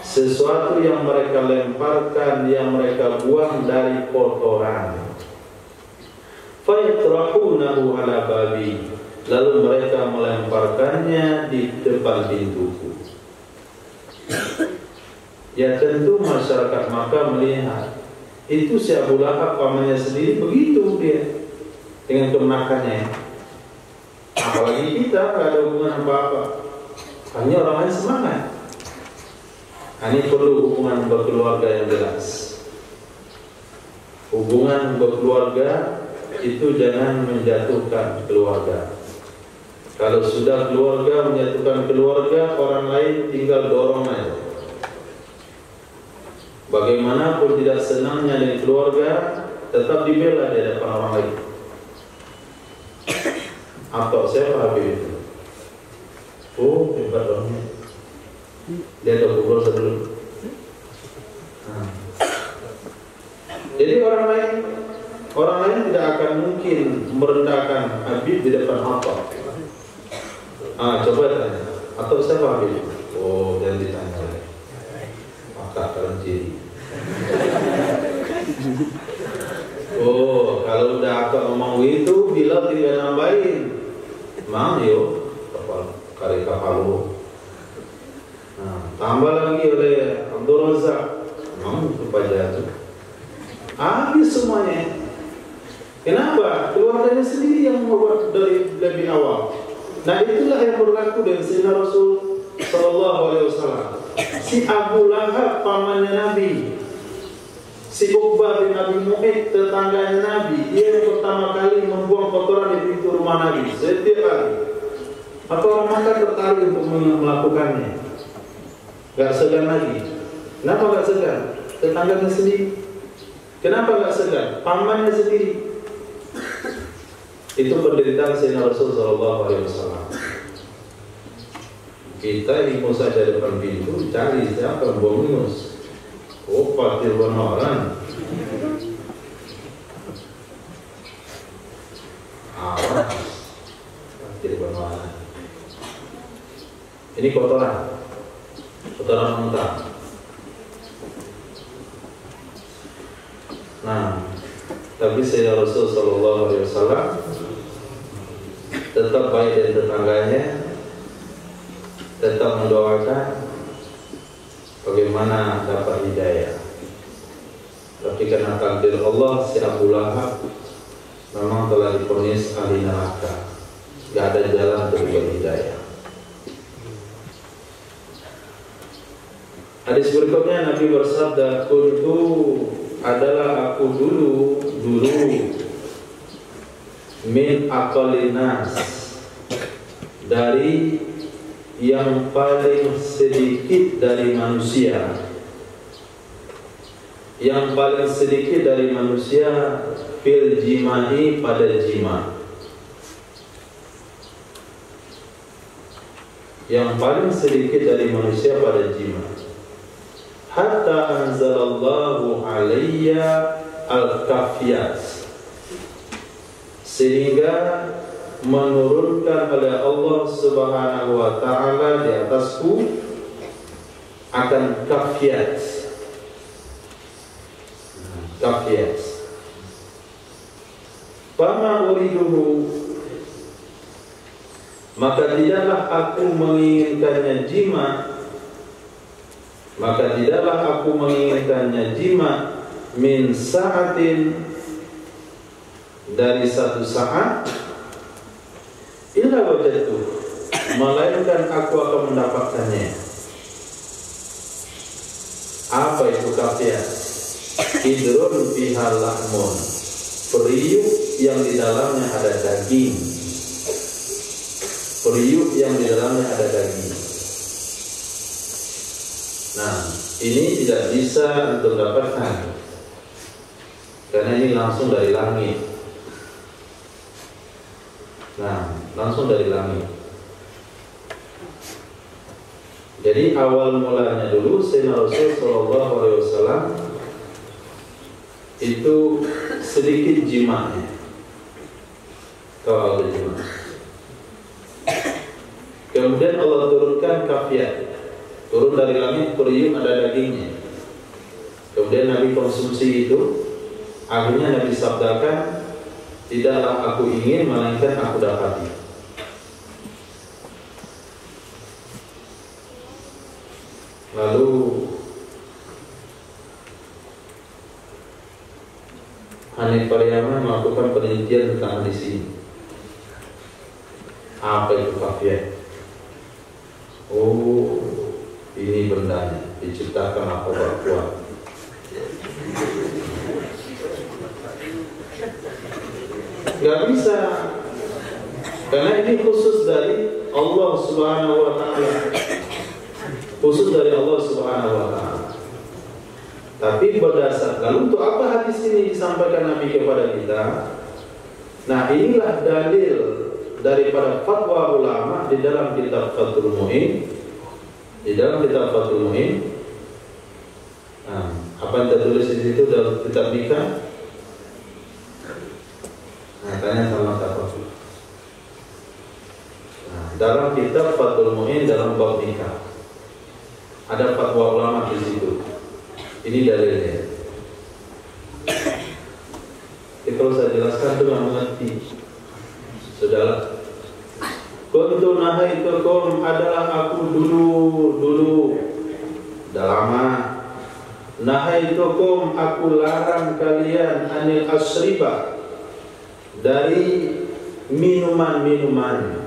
sesuatu yang mereka lemparkan, yang mereka buang dari kotoran. Fayatrahunahu ala babi, lalu mereka melemparkannya di depan pintuku. Ya tentu masyarakat Makkah melihat, itu si Abu Lahab pamannya sendiri begitu dia dengan kemenakannya. Apalagi kita gak ada hubungan apa-apa, hanya orang lain semangat. Ini perlu hubungan berkeluarga yang jelas. Hubungan berkeluarga itu jangan menjatuhkan keluarga. Kalau sudah keluarga menjatuhkan keluarga, orang lain tinggal dorong aja. Bagaimanapun tidak senangnya dengan keluarga, tetap dibela di hadapan orang lain. Atau siapa Habib itu? Oh, hebat orangnya. Dia tak kubur sebelum. Jadi orang lain tidak akan mungkin merendahkan Habib di depan Atau. Coba tanya. Atau siapa Habib? Oh, jangan ditanya. Maka terciri. Oh, kalau udah Atau ngomong itu, bila tidak nambahin, mang yo, kari kapal. Tambah lagi oleh Abdul Razak, mang lupa jatuh. Habis semuanya. Kenapa? Keluarganya sendiri yang membuat dari lebih awal. Nah itulah yang berlaku dengan Sayyidina Rasul Sallallahu Alaihi Wasallam. Si Abu Lahab pamannya Nabi, Si Uqbah bin Abi Mu'ayth, tetangganya Nabi, dia yang pertama kali membuang kotoran di pintu rumah Nabi setiap hari. Maka orang Makkah tertarik untuk melakukannya. Gak segan lagi. Kenapa gak segan? Tetangganya sendiri. Kenapa gak segan? Pamannya sendiri. Itu penderitaan Sayyidina Rasulullah SAW. Kita ingin saja depan pintu, cari siapa yang buang minus. Oh, parkir orang. Parkir orang. Ini kotoran mentah. Nah, tapi Sayyidina Rasul Sallallahu Alaihi Wasallam tetap baik dari tetangganya, tetap mendoakan bagaimana dapat hidayah. Tapi karena takdir Allah, si Abu Lahab memang telah divonis ahli neraka, gak ada jalan untuk berhidayah. Hadis berikutnya Nabi bersabda, "Kuntu adalah aku dulu min aqalinas, dari yang paling sedikit dari manusia, yang paling sedikit dari manusia fil jima'i, pada jima, yang paling sedikit dari manusia pada jima. Hatta anzalallahu alayya al-kafiyat, sehingga menurunkan oleh Allah Subhanahu wa ta'ala di atasku akan kafiyat. Fama uriduhu, maka tidaklah aku menginginkannya jima, min sa'atin, dari satu saat, illa wajadtu, melainkan aku akan mendapatkannya. Apa itu kafiyah? Idrun fiha lahmun, periuk yang di dalamnya ada daging. Nah, ini tidak bisa untuk dapatkan, karena ini langsung dari langit. Jadi awal mulanya dulu Sayyidina Rasul Sallallahu Alaihi Wasallam itu sedikit jimanya, kalau ada jima. Kemudian Allah turunkan kafiyat, turun dari langit, periuk ada dagingnya. Kemudian Nabi konsumsi itu, akhirnya Nabi sabdakan, tidaklah aku ingin, melainkan aku dapati. Lalu Hanif Pariyama melakukan penelitian tentang hadis ini. Apa itu kafiyah? Oh, ini bendanya diciptakan apa kuat. Gak bisa, karena ini khusus dari Allah Subhanahu wa ta'ala. Tapi berdasar, lalu untuk apa hadis ini disampaikan Nabi kepada kita? Nah, inilah dalil daripada fatwa ulama di dalam kitab Fathul Mu'in. Nah, apa yang tertulis di situ dalam kitab nikah? Nah, tanya sama siapa? Nah, dalam kitab Fathul Mu'in dalam bab nikah ada fatwa ulama di situ. Ini dalilnya. Jadi kalau saya jelaskan itu nggak mengerti. Saudara, kuntu nahaitukum, adalah aku dulu dah lama. Nahaitukum, aku larang kalian, anil asriba, dari minuman-minuman.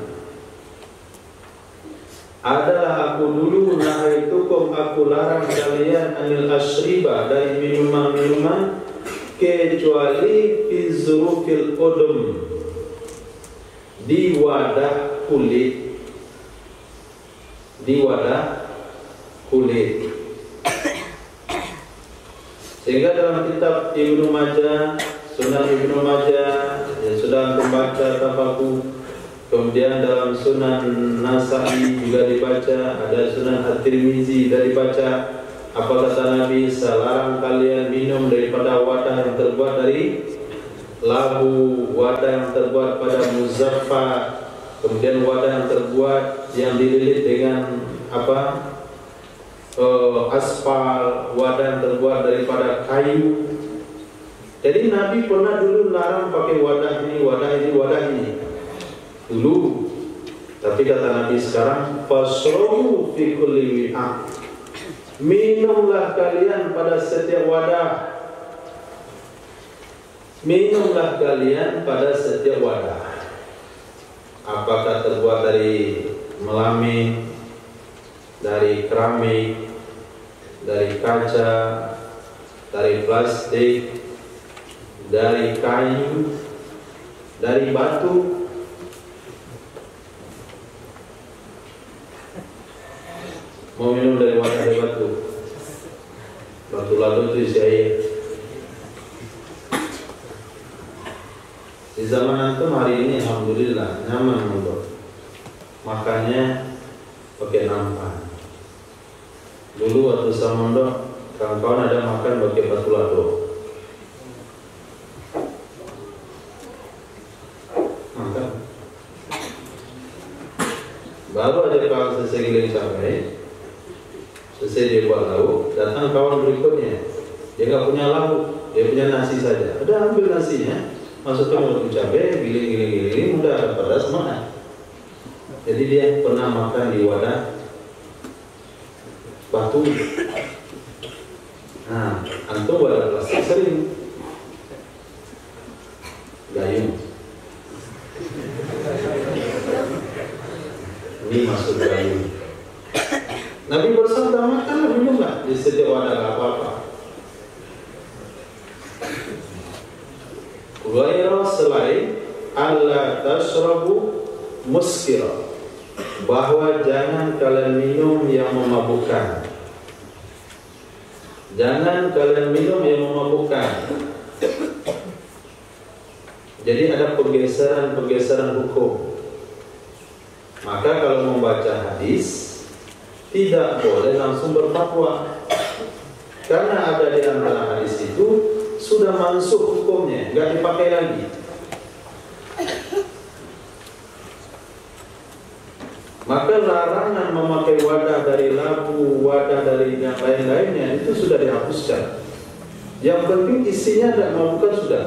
adalah aku dulu nahaitukum, aku larang kalian anil asriba, dari minuman-minuman, kecuali fi zurufil udum, di wadah kulit, di wadah kulit. Sehingga dalam kitab Ibnu Majah, Sunan Ibnu Majah, ya sudah antum baca tafaku. Kemudian dalam Sunan Nasa'i juga dibaca, ada Sunan At-Tirmizi juga dibaca. Apa kata Nabi? Larang kalian minum daripada wadah yang terbuat dari labu, wadah yang terbuat pada muzaffa, kemudian wadah yang terbuat yang dililit dengan apa? Aspal, wadah yang terbuat daripada kayu. Jadi Nabi pernah dulu larang pakai wadah ini, wadah ini, wadah ini dulu. Tapi kata Nabi sekarang, fasrobu fi kulli wi'a, minumlah kalian pada setiap wadah, minumlah kalian pada setiap wadah. Apakah terbuat dari melamin, dari keramik, dari kaca, dari plastik, dari kayu, dari batu. Mau minum dari wadah dari batu, batu lalu itu isi air. Di zaman antum hari ini alhamdulillah nyaman untuk makannya pakai nampan. Dulu waktu saya mondok, kawan-kawan ada makan pakai batu lado. Makan. Baru ada kawan selesai giling cabai, selesai dia buat lauk, datang kawan berikutnya. Dia nggak punya lauk, dia punya nasi saja. Udah ambil nasinya, masukkan dalam cabai, giling, udah pedas mana. Jadi dia pernah makan di wadah batu. Nah, antum wadah plastik sering gayung. Ini masuk gayung. Nabi bersabda, makanlah, minumlah di setiap wadah, gak apa-apa. Ghaira, selain alla tashrabu muskira, bahwa jangan kalian minum yang memabukkan. Jangan kalian minum yang memabukkan. Jadi ada pergeseran hukum. Maka kalau membaca hadis, tidak boleh langsung berfatwa, karena ada di antara hadis itu sudah mansuh hukumnya, nggak dipakai lagi. Maka larangan memakai wadah dari labu, wadah dari yang lain-lainnya itu sudah dihapuskan. Yang penting isinya tidak memabukkan sudah.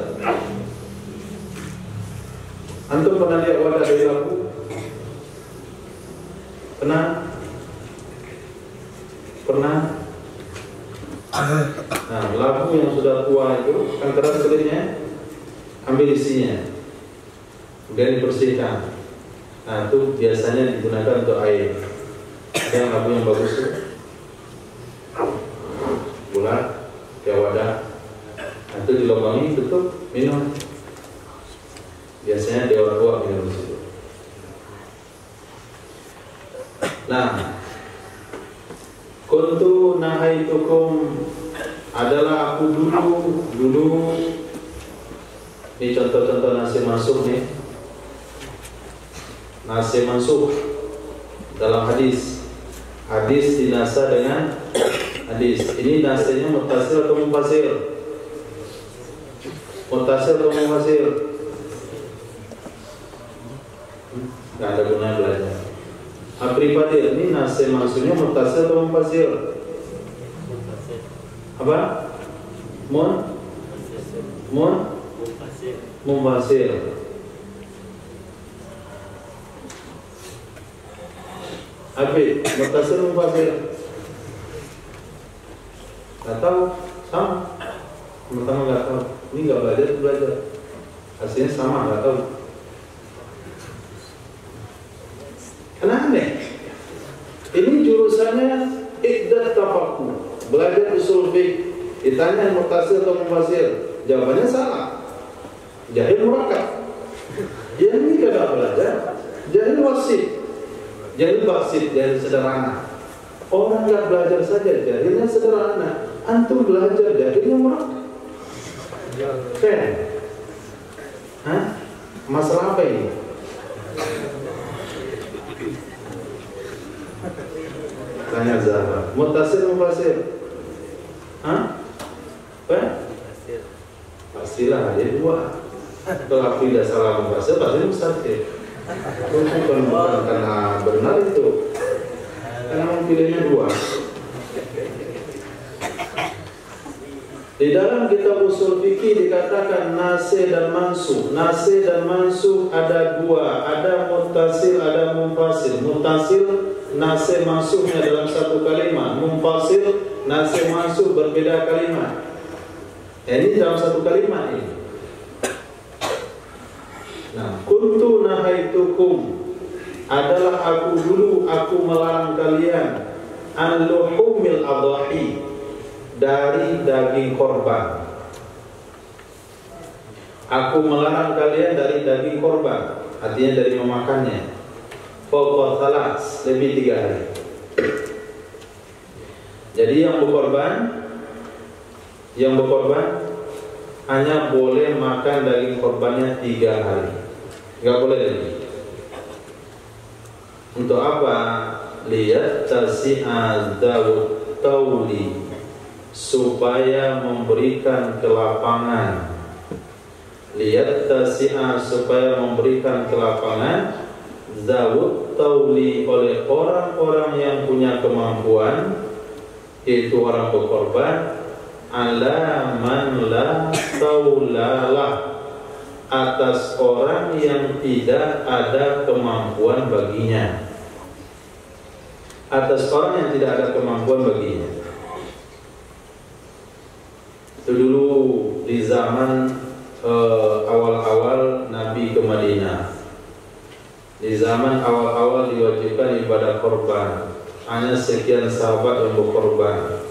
Antum pernah lihat wadah dari labu? Pernah? Pernah? Nah, labu yang sudah tua itu kan keras kulitnya, ambil isinya, kemudian dibersihkan. Nah, itu biasanya digunakan untuk air. Yang labu yang bagus itu bulat, kayak wadah. Nah, itu dilubangi, tutup, minum. Biasanya dewa tua minum di situ. Nah, kuntu nahaitukum adalah aku dulu. Ini contoh-contoh nasi masuk nih. Nasi mansuh dalam hadis dinasa dengan hadis. Ini nasinya muttasil atau munfasil? Muttasil atau munfasil? Nggak ada gunanya belajar. Pribadi ini nasi mansuhnya muttasil atau munfasil? Apa? Munfasil. Habis, muttasil munfasil. Gak tahu, sama. Pertama gak tahu. Ini gak belajar. Hasilnya sama, gak tahu. Kenapa aneh? Ditanya muttasil atau munfasil, jawabannya salah. Jahil murakkab. Dia ini tidak belajar. Jahil wasit. Jahil wasit, jahil sederhana. Orang nggak belajar saja jahilnya sederhana. Antum belajar jahilnya murakkab. Kan? Hah? Masalah apa ini? Tanya Zahra. Muttasil munfasil? Hah? Apa? Pastilah ada dua. Kalau tidak salah munfasil pasti mustatil. Bukan karena benar itu. Karena memilihnya dua. Di dalam kitab usul fikih dikatakan nasih dan mansuh. Nasih dan mansuh ada dua, ada muttasil, ada munfasil. Muttasil nasih mansuhnya dalam satu kalimat. Munfasil nasih mansuh berbeda kalimat. Ini dalam satu kalimat ini. Nah, kuntu nahaitukum adalah aku dulu aku melarang kalian an luhumil adhahi dari daging korban. Aku melarang kalian dari daging korban, artinya dari memakannya. Fawqa thalas, lebih 3 hari. Jadi yang berkorban hanya boleh makan daging korbannya 3 hari. Enggak boleh lebih. Untuk apa? Lihat tasi'a Daud tauli, supaya memberikan kelapangan. Lihat tasi'a, supaya memberikan kelapangan Daud tauli oleh orang-orang yang punya kemampuan, yaitu orang berkorban, ala man la taulalah, atas orang yang tidak ada kemampuan baginya. Atas orang yang tidak ada kemampuan baginya. Itu dulu di zaman awal-awal Nabi ke Madinah. Di zaman awal-awal diwajibkan ibadah korban. Hanya sekian sahabat yang berkorban.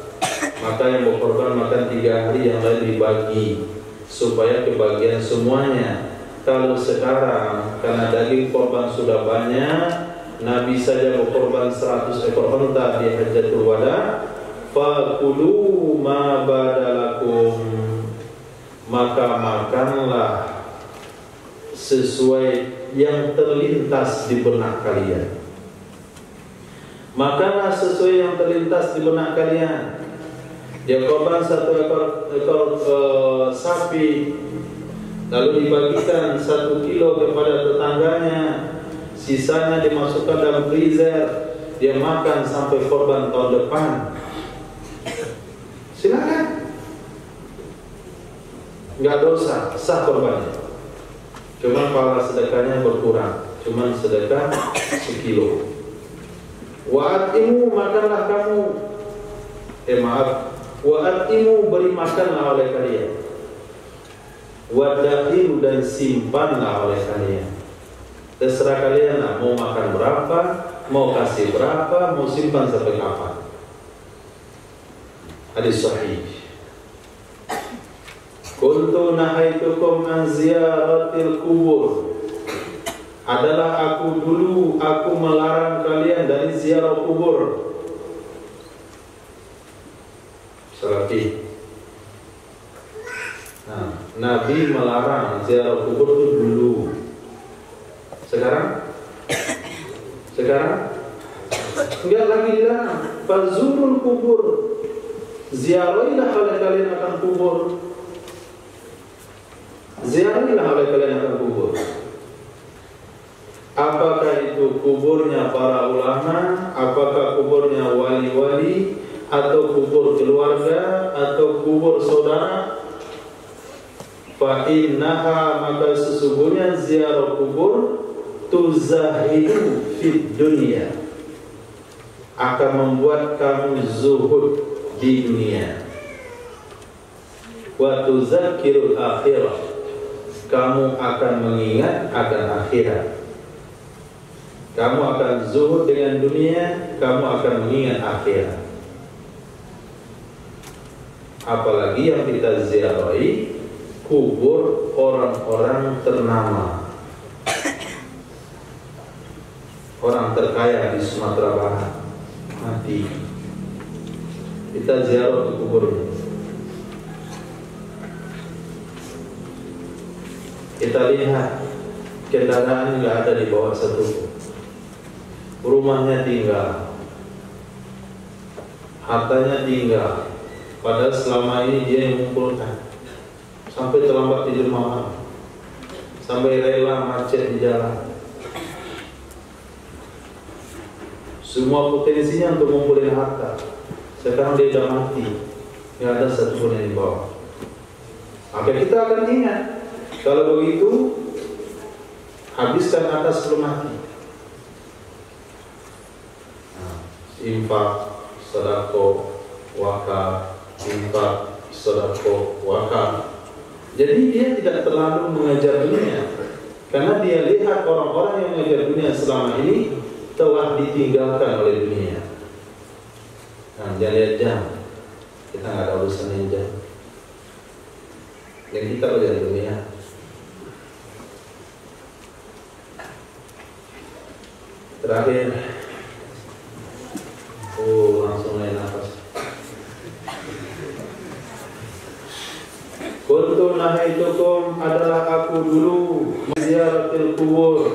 Maka yang berkorban makan 3 hari, yang lain dibagi supaya kebagian semuanya. Kalau sekarang karena daging korban sudah banyak, Nabi saja berkorban 100 ekor unta di Hajjatul Wada. Fakulu ma badalakum, maka makanlah sesuai yang terlintas di benak kalian. Makanlah sesuai yang terlintas di benak kalian. Dia korban 1 ekor sapi, lalu dibagikan 1 kilo kepada tetangganya, sisanya dimasukkan dalam freezer, dia makan sampai korban tahun depan. Silakan, nggak dosa, sah korbannya. Cuma pahala sedekahnya berkurang, cuma sedekah 1 kilo. Wa'atimu, makanlah kamu. Wa'atimu, beri makanlah oleh kalian. Wadakhiru, dan simpanlah oleh kalian. Terserah kalian lah, mau makan berapa, mau kasih berapa, mau simpan sampai kapan. Hadis sahih. Kuntu nahaitukum an ziyaratil kubur, adalah aku dulu aku melarang kalian dari ziarah kubur. Salafi. Nah, Nabi melarang ziarah kubur itu dulu. Sekarang enggak lagi dilarang. Fazurul kubur, ziarahilah oleh kalian akan kubur. Ziarahilah oleh kalian akan kubur. Apakah itu kuburnya para ulama, apakah kuburnya wali-wali, atau kubur keluarga, atau kubur saudara? Fa innaha, maka sesungguhnya ziarah kubur tuzahidu fid dunia, akan membuat kamu zuhud di dunia. Wa tuzakirul akhirah, kamu akan mengingat akan akhirat. Kamu akan zuhud dengan dunia, kamu akan mengingat akhirat. apalagi yang kita ziarahi kubur orang-orang ternama, orang terkaya di Sumatera Barat mati, kita ziarah ke kuburnya. Kita lihat kendaraan nggak ada di bawah satu, rumahnya tinggal, hartanya tinggal, padahal selama ini dia yang mengumpulkan, sampai terlambat tidur malam, sampai rela macet di jalan. Semua potensinya untuk mengumpulkan harta, sekarang dia sudah mati, nggak ada satupun yang dibawa. Maka kita akan ingat, kalau begitu habiskan atas sebelum mati. Infak, sedekah, wakaf, infak, sedekah, wakaf. Jadi dia tidak terlalu mengejar dunia, karena dia lihat orang-orang yang mengejar dunia selama ini telah ditinggalkan oleh dunia. Nah, jangan lihat jam, kita nggak ada urusan jam. Yang kita lihat dunia. Terakhir, langsung naik nafas. Kuntu nahaitukum adalah aku dulu ziaratil kubur.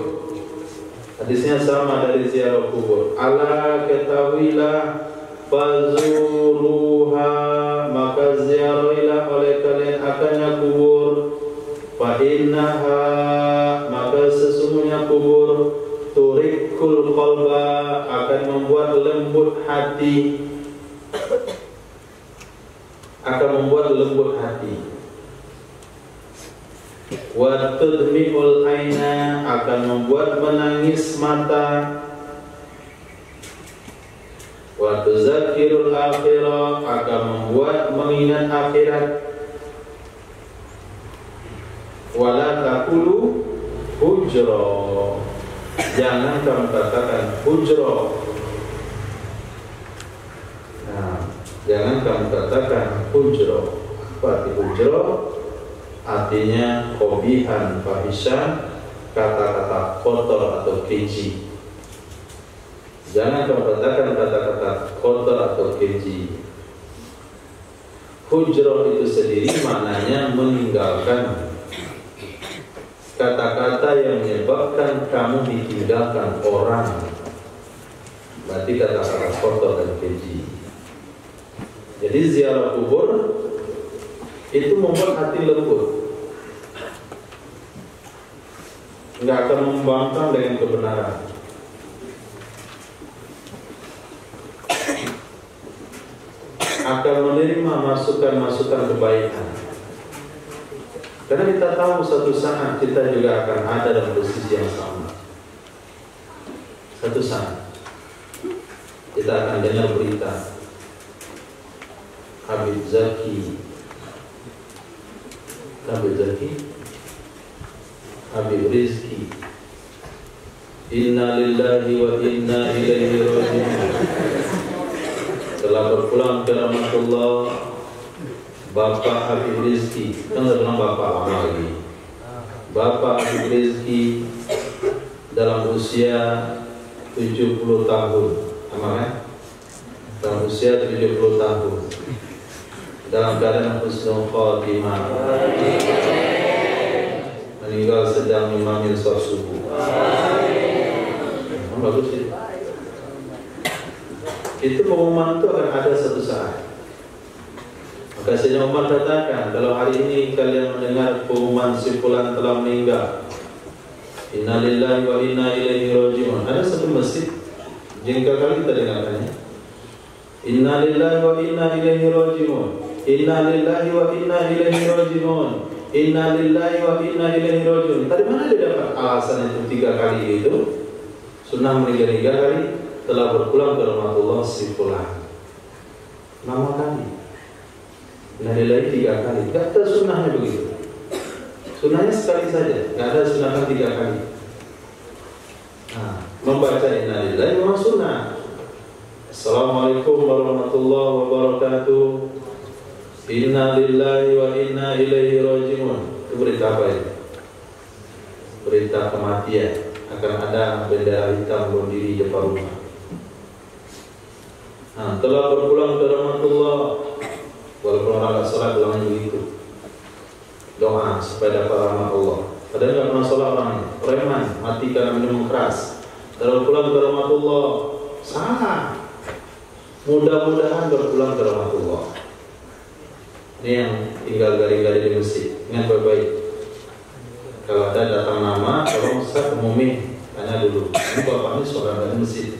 Hadisnya sama dari ziarah kubur. Ala ketahuilah fazuruha, maka ziarahilah oleh kalian akannya kubur. Fa innaha, maka sesungguhnya kubur turikul qalba, akan membuat lembut hati, akan membuat lembut hati. Wa tudmi'ul aina, akan membuat menangis mata. Wa tuzakirul akhirah, akan membuat mengingat akhirat. Wala taqulu hujra, jangan kamu katakan hujra. Nah, jangan kamu katakan hujra. Apa arti hujra? Artinya kobihan, fahishan, kata-kata kotor atau keji. Jangan kamu katakan kata-kata kotor atau keji. Hujra itu sendiri maknanya meninggalkan, kata-kata yang menyebabkan kamu ditinggalkan orang. Berarti kata-kata kotor dan keji. Jadi ziarah kubur itu membuat hati lembut, nggak akan membangkang dengan kebenaran. Akan menerima masukan-masukan kebaikan. Karena kita tahu suatu saat kita juga akan ada dalam posisi yang sama. Suatu saat kita akan dengar berita Habib Zaki, Habib Rizki, inna lillahi wa inna ilaihi raji'un, telah berpulang ke rahmatullah. Bapak Habib Rizki, kan nggak bilang bapak lama lagi. Bapak Habib Rizki dalam usia 70 tahun, sama kan? Dalam usia 70 tahun, dalam keadaan husnul khotimah, meninggal sedang imamil sholat subuh. Bagus itu. Itu pengumuman itu akan ada satu saat. Maka Sayyidina Umar katakan, kalau hari ini kalian mendengar pengumuman si fulan telah meninggal, inna lillahi wa inna ilaihi raji'un. Ada satu masjid jengkal kali kita dengarkannya, inna lillahi wa inna ilaihi raji'un, inna lillahi wa inna ilaihi raji'un, inna lillahi wa inna ilaihi raji'un. Tadi mana dia dapat alasan itu 3 kali itu? Sunnah meninggal 3 kali, telah berpulang ke rahmatullah si fulan 6 kali. Inna lillahi 3 kali. Tidak ada sunnahnya begitu. Sunnahnya sekali saja, tidak ada sunnahnya 3 kali. Nah, membaca inna lillahi memang sunnah. Assalamualaikum warahmatullahi wabarakatuh. Inna lillahi wa inna ilaihi raji'un. Itu berita apa ini? Berita kematian. Akan ada bendera hitam berdiri di depan rumah. Nah, telah berpulang ke rahmatullah. Walaupun orang tak salat bilangnya begitu. Doa supaya dapat rahmat Allah. Padahal tidak pernah salat orangnya. Preman, mati karena minum keras. Telah berpulang ke rahmatullah. Salah. Mudah-mudahan berpulang ke rahmatullah. Ini yang tinggal gali-gali di masjid. Ingat baik-baik. Kalau ada datang nama, tolong Ustaz umumi, tanya dulu. Ini bapak ini sholat di masjid?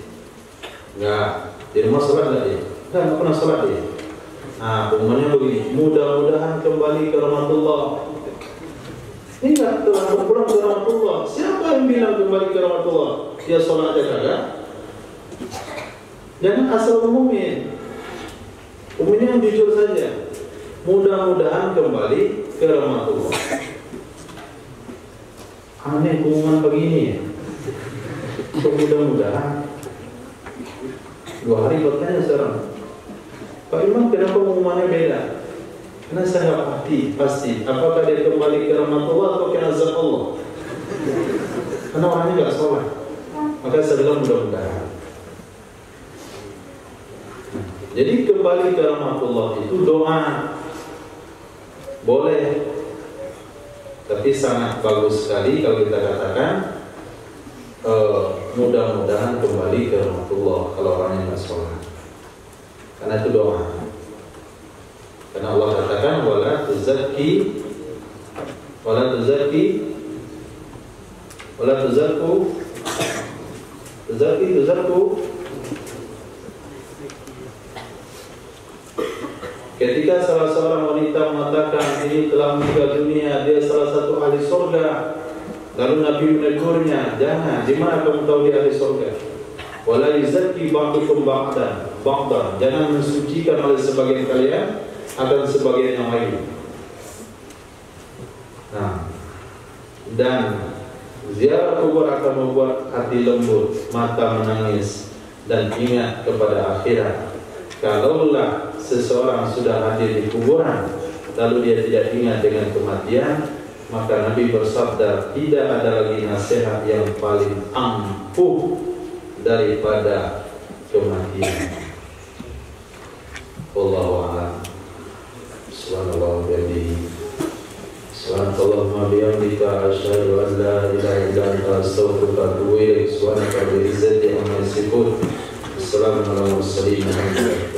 Enggak. Di rumah sholat enggak dia? Enggak pernah sholat dia. Nah, pengumumannya begini. Mudah-mudahan kembali ke rahmatullah. Ini enggak telah berpulang ke rahmatullah. Siapa yang bilang kembali ke rahmatullah? Dia sholat aja kagak? Jangan asal umumin. Umumin yang jujur saja. Mudah-mudahan kembali ke rahmatullah. Aneh pengumuman begini ya. Mudah-mudahan 2 hari bertanya sekarang, Pak Imam kenapa pengumumannya beda? Karena saya nggak pasti apakah dia kembali ke rahmatullah atau ke azab Allah. Karena orangnya nggak sholat. Maka saya bilang mudah-mudahan. Jadi kembali ke rahmatullah itu doa boleh, tapi sangat bagus sekali kalau kita katakan mudah-mudahan kembali ke rahmatullah kalau orangnya nggak sholat. Karena itu doa. Karena Allah katakan wala tuzakku ketika salah seorang wanita mengatakan ini telah meninggal dunia, dia salah satu ahli surga. Lalu Nabi menegurnya, jangan, di mana kamu tahu dia ahli surga? Wala yuzakki ba'dukum ba'dan. Jangan mensucikan oleh sebagian kalian akan sebagian yang lain. Nah, dan ziarah kubur akan membuat hati lembut, mata menangis, dan ingat kepada akhirat. Kalaulah seseorang sudah hadir di kuburan, lalu dia tidak ingat dengan kematian, maka Nabi bersabda, tidak ada lagi nasihat yang paling ampuh daripada kematian. Wallahu a'lam. Subhanallah wa bihamdihi. Subhanallahumma bihamdika asyhadu an la ilaha illa anta astaghfiruka wa atubu ilaik. Subhanaka bi izzati amma yasifun. Assalamu alaikum warahmatullahi wabarakatuh.